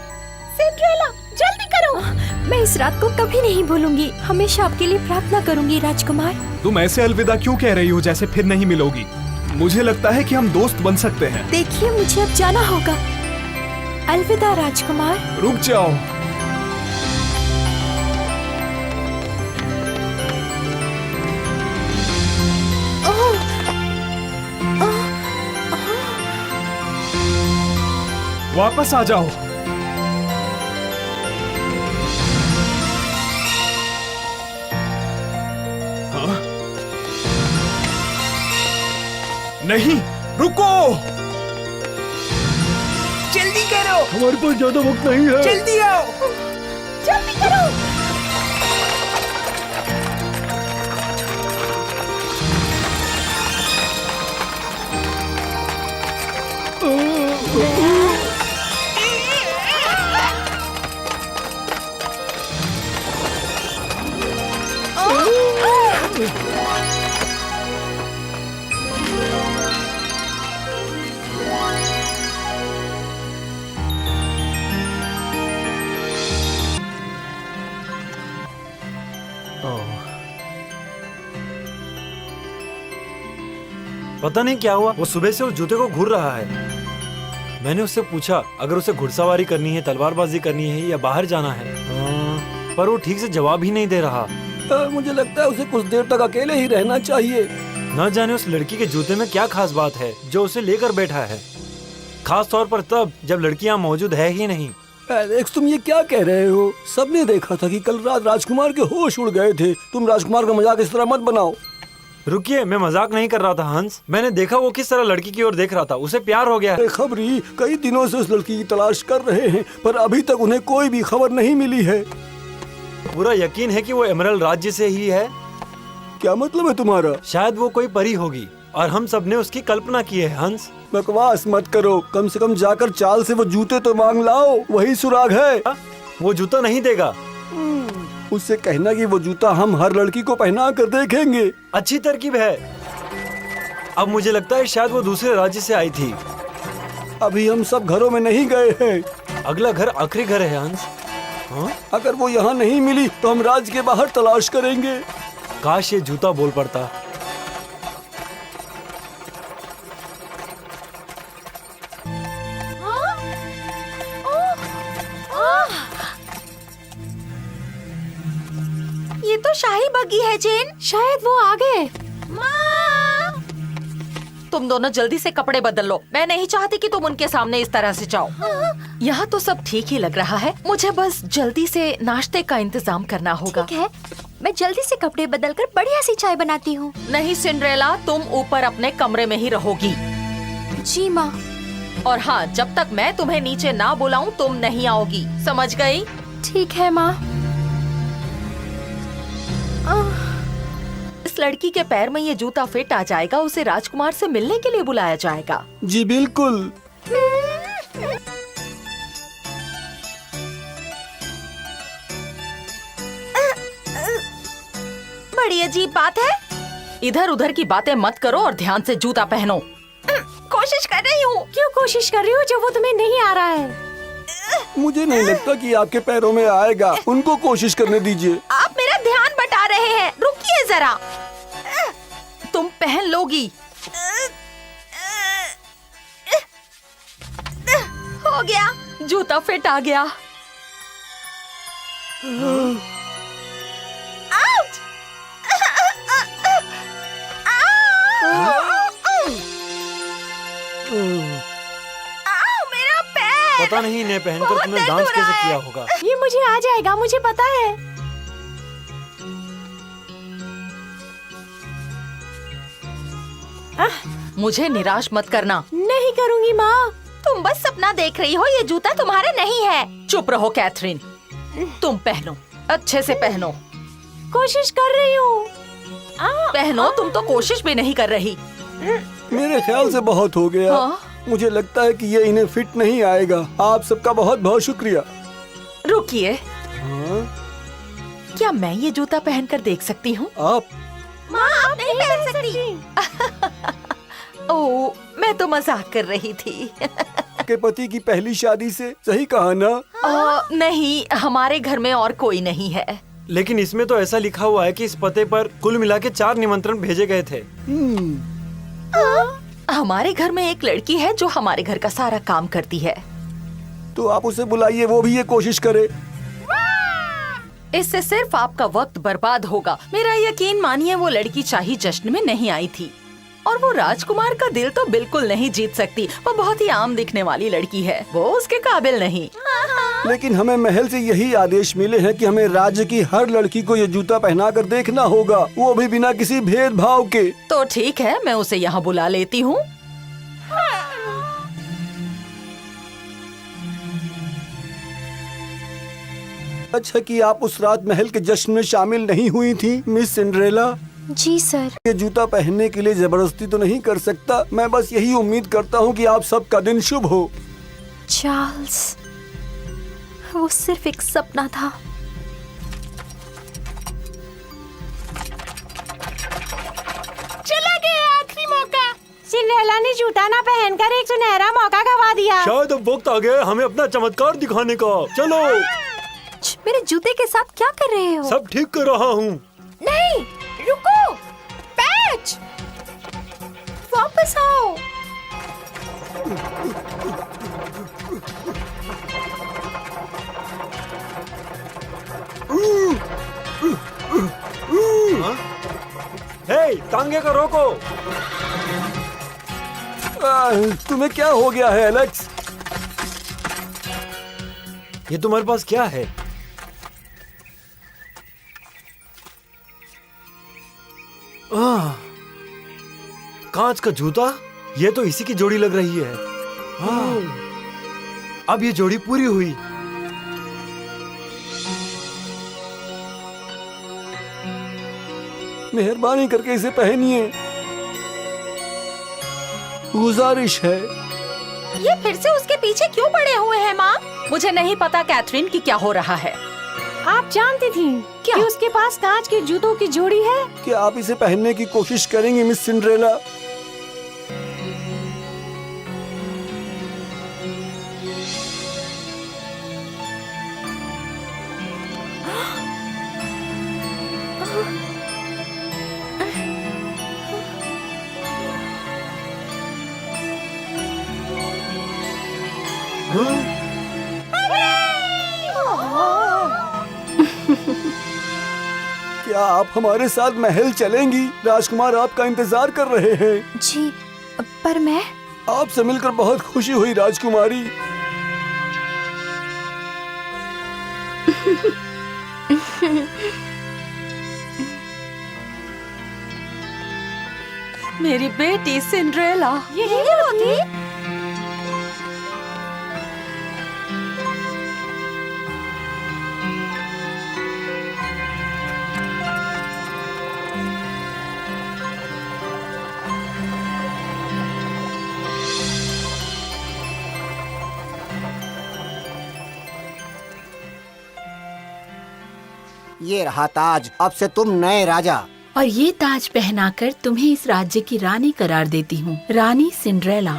सिंड्रेला, जल्दी करो। मैं इस रात को कभी नहीं भूलूंगी। हमेशा आपके लिए प्रार्थना करूंगी राजकुमार। तुम ऐसे अलविदा क्यों कह रही हो जैसे फिर नहीं मिलोगी? मुझे लगता है कि हम दोस्त बन सकते हैं। देखिए, मुझे अब जाना होगा। अलविदा राजकुमार। रुक जाओ। वापस आ जाओ। हाँ? नहीं, रुको। जल्दी करो, हमारे पास ज्यादा वक्त नहीं है। जल्दी आओ। जल्दी करो। पता नहीं क्या हुआ, वो सुबह से उस जूते को घूर रहा है। मैंने उससे पूछा अगर उसे घुड़सवारी करनी है, तलवारबाजी करनी है या बाहर जाना है, पर वो ठीक से जवाब ही नहीं दे रहा। मुझे लगता है उसे कुछ देर तक अकेले ही रहना चाहिए। न जाने उस लड़की के जूते में क्या खास बात है जो उसे लेकर बैठा है, खास तौर पर तब जब लड़कियां मौजूद है ही नहीं। एलेक्स, तुम ये क्या कह रहे हो? सबने देखा था कि कल रात राजकुमार के होश उड़ गए थे। तुम राजकुमार का मजाक इस तरह मत बनाओ। रुकिए, मैं मजाक नहीं कर रहा था हंस। मैंने देखा वो किस तरह लड़की की ओर देख रहा था। उसे प्यार हो गया है। खबरी कई दिनों से उस लड़की की तलाश कर रहे हैं, पर अभी तक उन्हें कोई भी खबर नहीं मिली है। पूरा यकीन है कि वो एमरल्ड राज्य से ही है। क्या मतलब है तुम्हारा? शायद वो कोई परी होगी और हम सब ने उसकी कल्पना की है। हंस, बकवास मत करो। कम से कम जाकर चाल से वो जूते तो मांग लाओ, वही सुराग है। वो जूता नहीं देगा। उससे कहना कि वो जूता हम हर लड़की को पहना कर देखेंगे। अच्छी तरकीब है। अब मुझे लगता है शायद वो दूसरे राज्य से आई थी। अभी हम सब घरों में नहीं गए हैं। अगला घर आखिरी घर है हंस। हाँ? अगर वो यहाँ नहीं मिली तो हम राज्य के बाहर तलाश करेंगे। काश ये जूता बोल पड़ता। ये तो शाही बग्गी है जेन। शायद वो आ गए। माँ! तुम दोनों जल्दी से कपड़े बदल लो। मैं नहीं चाहती कि तुम उनके सामने इस तरह से जाओ। यहाँ तो सब ठीक ही लग रहा है। मुझे बस जल्दी से नाश्ते का इंतजाम करना होगा। ठीक है, मैं जल्दी से कपड़े बदलकर बढ़िया सी चाय बनाती हूँ। नहीं सिंड्रेला, तुम ऊपर अपने कमरे में ही रहोगी। जी माँ। और हाँ, जब तक मैं तुम्हें नीचे ना बुलाऊं तुम नहीं आओगी, समझ गई? ठीक है माँ। इस लड़की के पैर में ये जूता फिट आ जाएगा। उसे राजकुमार से मिलने के लिए बुलाया जाएगा। जी बिल्कुल। बड़ी अजीब बात है। इधर उधर की बातें मत करो और ध्यान से जूता पहनो। कोशिश कर रही हूँ। क्यों कोशिश कर रही हो जब वो तुम्हें नहीं आ रहा है? मुझे नहीं लगता कि आपके पैरों में आएगा। उनको कोशिश करने दीजिए। आप मेरा ध्यान बटा रहे हैं। रुकिए जरा। तुम पहन लोगी। हो गया, जूता फिट आ गया। आउच! मेरा पैर। पता नहीं इन्हें पहनकर तुमने डांस कैसे किया होगा। ये मुझे आ जाएगा, मुझे पता है। मुझे निराश मत करना। नहीं करूँगी माँ। तुम बस सपना देख रही हो। ये जूता तुम्हारा नहीं है। चुप रहो कैथरीन। तुम पहनो, अच्छे से पहनो। कोशिश कर रही हूँ। पहनो। तुम तो कोशिश भी नहीं कर रही। मेरे ख्याल से बहुत हो गया। हाँ? मुझे लगता है कि ये इन्हें फिट नहीं आएगा। आप सबका बहुत बहुत शुक्रिया। रुकिए, हाँ? क्या मैं ये जूता पहनकर देख सकती हूँ? आप माँ, आप नहीं पहन सकती। ओह, मैं तो मजाक कर रही थी। के पति की पहली शादी से, सही कहा ना? नहीं, हमारे घर में और कोई नहीं है। लेकिन इसमें तो ऐसा लिखा हुआ है कि इस पते पर कुल मिला के 4 निमंत्रण भेजे गए थे। हमारे घर में एक लड़की है जो हमारे घर का सारा काम करती है। तो आप उसे बुलाइए, वो भी ये कोशिश करे। इससे सिर्फ आपका वक्त बर्बाद होगा। मेरा यकीन मानिए, वो लड़की शाही जश्न में नहीं आई थी और वो राजकुमार का दिल तो बिल्कुल नहीं जीत सकती। वो बहुत ही आम दिखने वाली लड़की है। वो उसके काबिल नहीं। लेकिन हमें महल से यही आदेश मिले हैं कि हमें राज्य की हर लड़की को ये जूता पहना कर देखना होगा, वो भी बिना किसी भेदभाव के। तो ठीक है, मैं उसे यहाँ बुला लेती हूँ। अच्छा कि आप उस रात महल के जश्न में शामिल नहीं हुई थी, मिस सिंड्रेला। जी सर। ये जूता पहनने के लिए जबरदस्ती तो नहीं कर सकता। मैं बस यही उम्मीद करता हूँ कि आप सबका दिन शुभ हो। चार्ल्स, वो सिर्फ एक सपना था। चला गया आखिरी मौका। सिंड्रेला ने जूता ना पहनकर एक सुनहरा मौका गवा दिया। शायद अब वक्त आ गया हमें अपना चमत्कार दिखाने का। चलो। मेरे जूते के साथ क्या कर रहे हो? सब ठीक कर रहा हूँ। नहीं, रुको। पैच, वापस वापस आओ। हे, तांगे को रोको। तुम्हें क्या हो गया है एलेक्स? ये तुम्हारे पास क्या है? कांच का जूता? ये तो इसी की जोड़ी लग रही है। अब ये जोड़ी पूरी हुई। मेहरबानी करके इसे पहनिए, गुजारिश है। ये फिर से उसके पीछे क्यों पड़े हुए हैं माँ? मुझे नहीं पता कैथरीन कि क्या हो रहा है। आप जानती थी क्या? कि उसके पास कांच के जूतों की जोड़ी है? क्या आप इसे पहनने की कोशिश करेंगी मिस सिंड्रेला? क्या आप हमारे साथ महल चलेंगी? राजकुमार आपका इंतजार कर रहे हैं। जी, पर मैं आपसे मिलकर बहुत खुशी हुई राजकुमारी। मेरी बेटी सिंड्रेला, यही वो थी? ये रहा ताज। अब से तुम नए राजा। और ये ताज पहनाकर तुम्हें इस राज्य की रानी करार देती हूँ, रानी सिंड्रेला।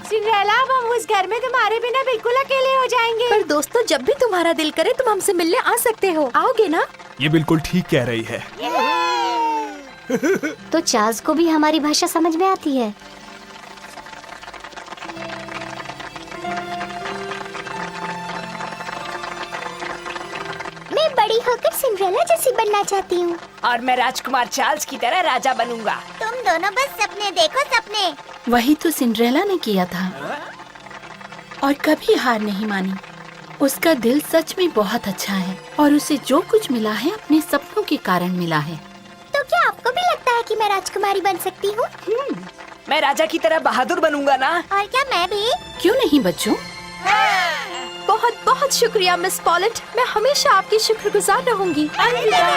सिंड्रेला, अब हम उस घर में तुम्हारे बिना बिल्कुल अकेले हो जाएंगे। पर दोस्तों, जब भी तुम्हारा दिल करे तुम हमसे मिलने आ सकते हो। आओगे ना? ये बिल्कुल ठीक कह रही है। तो चार्ल्स को भी हमारी भाषा समझ में आती है। मैं बड़ी होकर सिंड्रेला जैसी बनना चाहती हूँ। और मैं राजकुमार चार्ल्स की तरह राजा बनूंगा। तुम दोनों बस सपने देखो, सपने। वही तो सिंड्रेला ने किया था और कभी हार नहीं मानी। उसका दिल सच में बहुत अच्छा है और उसे जो कुछ मिला है अपने सपनों के कारण मिला है। तो क्या आपको भी लगता है कि मैं राजकुमारी बन सकती हूँ? मैं राजा की तरह बहादुर बनूंगा ना। और क्या मैं भी? क्यों नहीं बच्चों? बहुत बहुत शुक्रिया मिस पॉलेट। मैं हमेशा आपकी शुक्रगुजार रहूंगी। अलविदा।